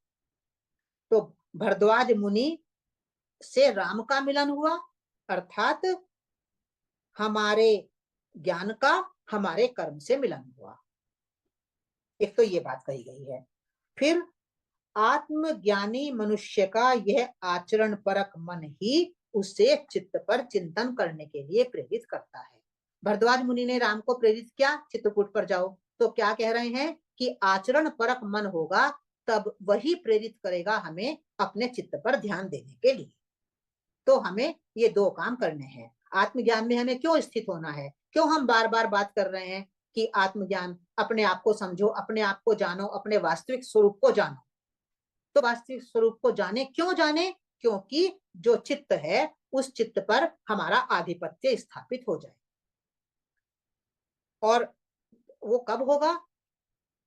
तो भरद्वाज मुनि से राम का मिलन हुआ, अर्थात हमारे ज्ञान का हमारे कर्म से मिलन हुआ, एक तो ये बात कही गई है। फिर आत्मज्ञानी मनुष्य का यह आचरण परक मन ही उसे चित्त पर चिंतन करने के लिए प्रेरित करता है। भरद्वाज मुनि ने राम को प्रेरित किया चित्रकूट पर जाओ, तो क्या कह रहे हैं कि आचरण परक मन होगा, तब वही प्रेरित करेगा हमें अपने चित्त पर ध्यान देने के लिए। तो हमें ये दो काम करने हैं। आत्मज्ञान में हमें क्यों स्थित होना है, क्यों हम बार बार बात कर रहे हैं कि आत्मज्ञान, अपने आप को समझो, अपने आप को जानो, अपने वास्तविक स्वरूप को जानो। तो वास्तविक स्वरूप को जाने, क्यों जाने? क्योंकि जो चित्त है उस चित्त पर हमारा आधिपत्य स्थापित हो जाए। और वो कब होगा?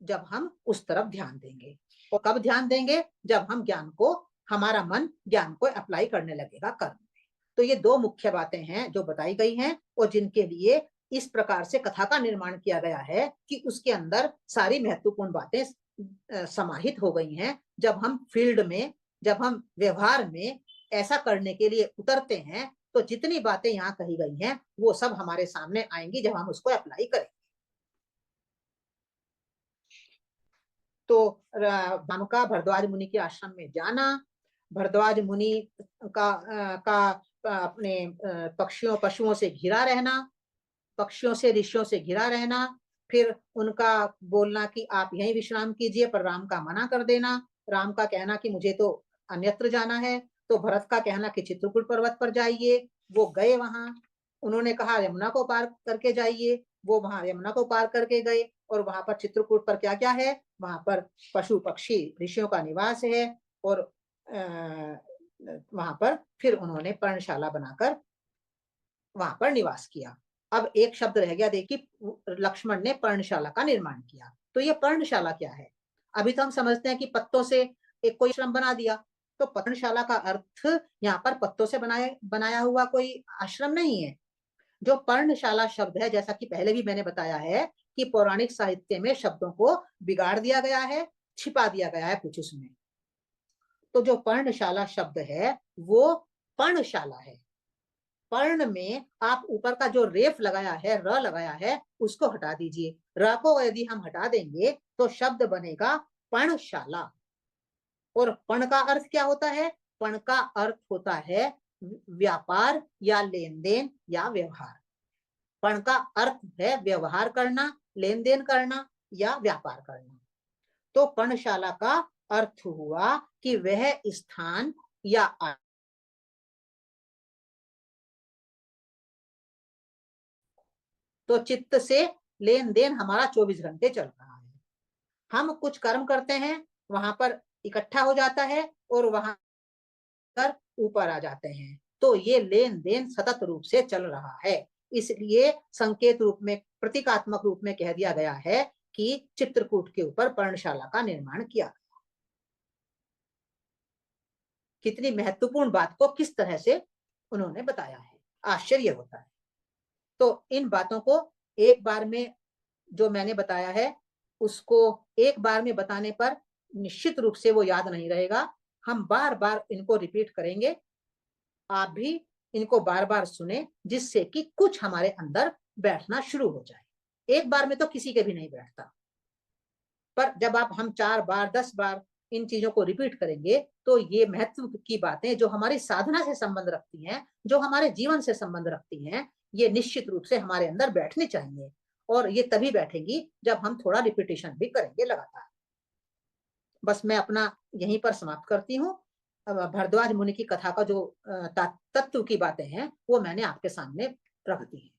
जब हम उस तरफ ध्यान देंगे। और कब ध्यान देंगे? जब हम ज्ञान को, हमारा मन ज्ञान को अप्लाई करने लगेगा कर्म में। तो ये दो मुख्य बातें हैं जो बताई गई हैं और जिनके लिए इस प्रकार से कथा का निर्माण किया गया है कि उसके अंदर सारी महत्वपूर्ण बातें समाहित हो गई हैं। जब हम फील्ड में, जब हम व्यवहार में ऐसा करने के लिए उतरते हैं तो जितनी बातें यहाँ कही गई हैं वो सब हमारे सामने आएंगी जब हम उसको अप्लाई करें। तो बानुका भरद्वाज मुनि के आश्रम में जाना, भरद्वाज मुनि का अपने पक्षियों पशुओं से घिरा रहना, पक्षियों से ऋषियों से घिरा रहना, फिर उनका बोलना कि आप यहीं विश्राम कीजिए, पर राम का मना कर देना, राम का कहना कि मुझे तो अन्यत्र जाना है, तो भरत का कहना कि चित्रकूट पर्वत पर जाइए। वो गए वहां, उन्होंने कहा यमुना को पार करके जाइए, वो वहां यमुना को पार करके गए और वहां पर चित्रकूट पर क्या क्या है, वहां पर पशु पक्षी ऋषियों का निवास है। और वहां पर फिर उन्होंने पर्णशाला बनाकर वहां पर निवास किया। अब एक शब्द रह गया, देखिए, लक्ष्मण ने पर्णशाला का निर्माण किया। तो ये पर्णशाला क्या है? अभी तो हम समझते हैं कि पत्तों से एक कोई आश्रम बना दिया, तो पर्णशाला का अर्थ यहाँ पर पत्तों से बनाया हुआ कोई आश्रम नहीं है। जो पर्णशाला शब्द है, जैसा कि पहले भी मैंने बताया है कि पौराणिक साहित्य में शब्दों को बिगाड़ दिया गया है, छिपा दिया गया है कुछ उसमें। तो जो पर्णशाला शब्द है वो पर्णशाला है। पर्ण में आप ऊपर का जो रेफ लगाया है, र लगाया है, उसको हटा दीजिए। र को यदि हम हटा देंगे तो शब्द बनेगा पर्णशाला। और पर्ण का अर्थ क्या होता है? पर्ण का अर्थ होता है व्यापार या लेन देन या व्यवहार। पर्ण का अर्थ है व्यवहार करना, लेन देन करना या व्यापार करना। तो पर्णशाला का अर्थ हुआ कि वह स्थान या तो चित्त से लेन देन हमारा 24 घंटे चल रहा है। हम कुछ कर्म करते हैं, वहां पर इकट्ठा हो जाता है और वहां पर ऊपर आ जाते हैं। तो ये लेन देन सतत रूप से चल रहा है। इसलिए संकेत रूप में, प्रतीकात्मक रूप में कह दिया गया है कि चित्रकूट के ऊपर पर्णशाला का निर्माण किया। कितनी महत्वपूर्ण बात को किस तरह से उन्होंने बताया है, आश्चर्य होता है। तो इन बातों को एक बार में जो मैंने बताया है उसको एक बार में बताने पर निश्चित रूप से वो याद नहीं रहेगा। हम बार बार इनको रिपीट करेंगे। आप भी इनको बार बार सुने जिससे कि कुछ हमारे अंदर बैठना शुरू हो जाए। एक बार में तो किसी के भी नहीं बैठता, पर जब आप हम 4 बार 10 बार इन चीजों को रिपीट करेंगे तो ये महत्व की बातें जो हमारी साधना से संबंध रखती हैं, जो हमारे जीवन से संबंध रखती हैं, ये निश्चित रूप से हमारे अंदर बैठनी चाहिए। और ये तभी बैठेगी जब हम थोड़ा रिपीटेशन भी करेंगे लगातार। बस मैं अपना यहीं पर समाप्त करती हूँ। भरद्वाज मुनि की कथा का जो तत्व की बातें हैं वो मैंने आपके सामने रख दी।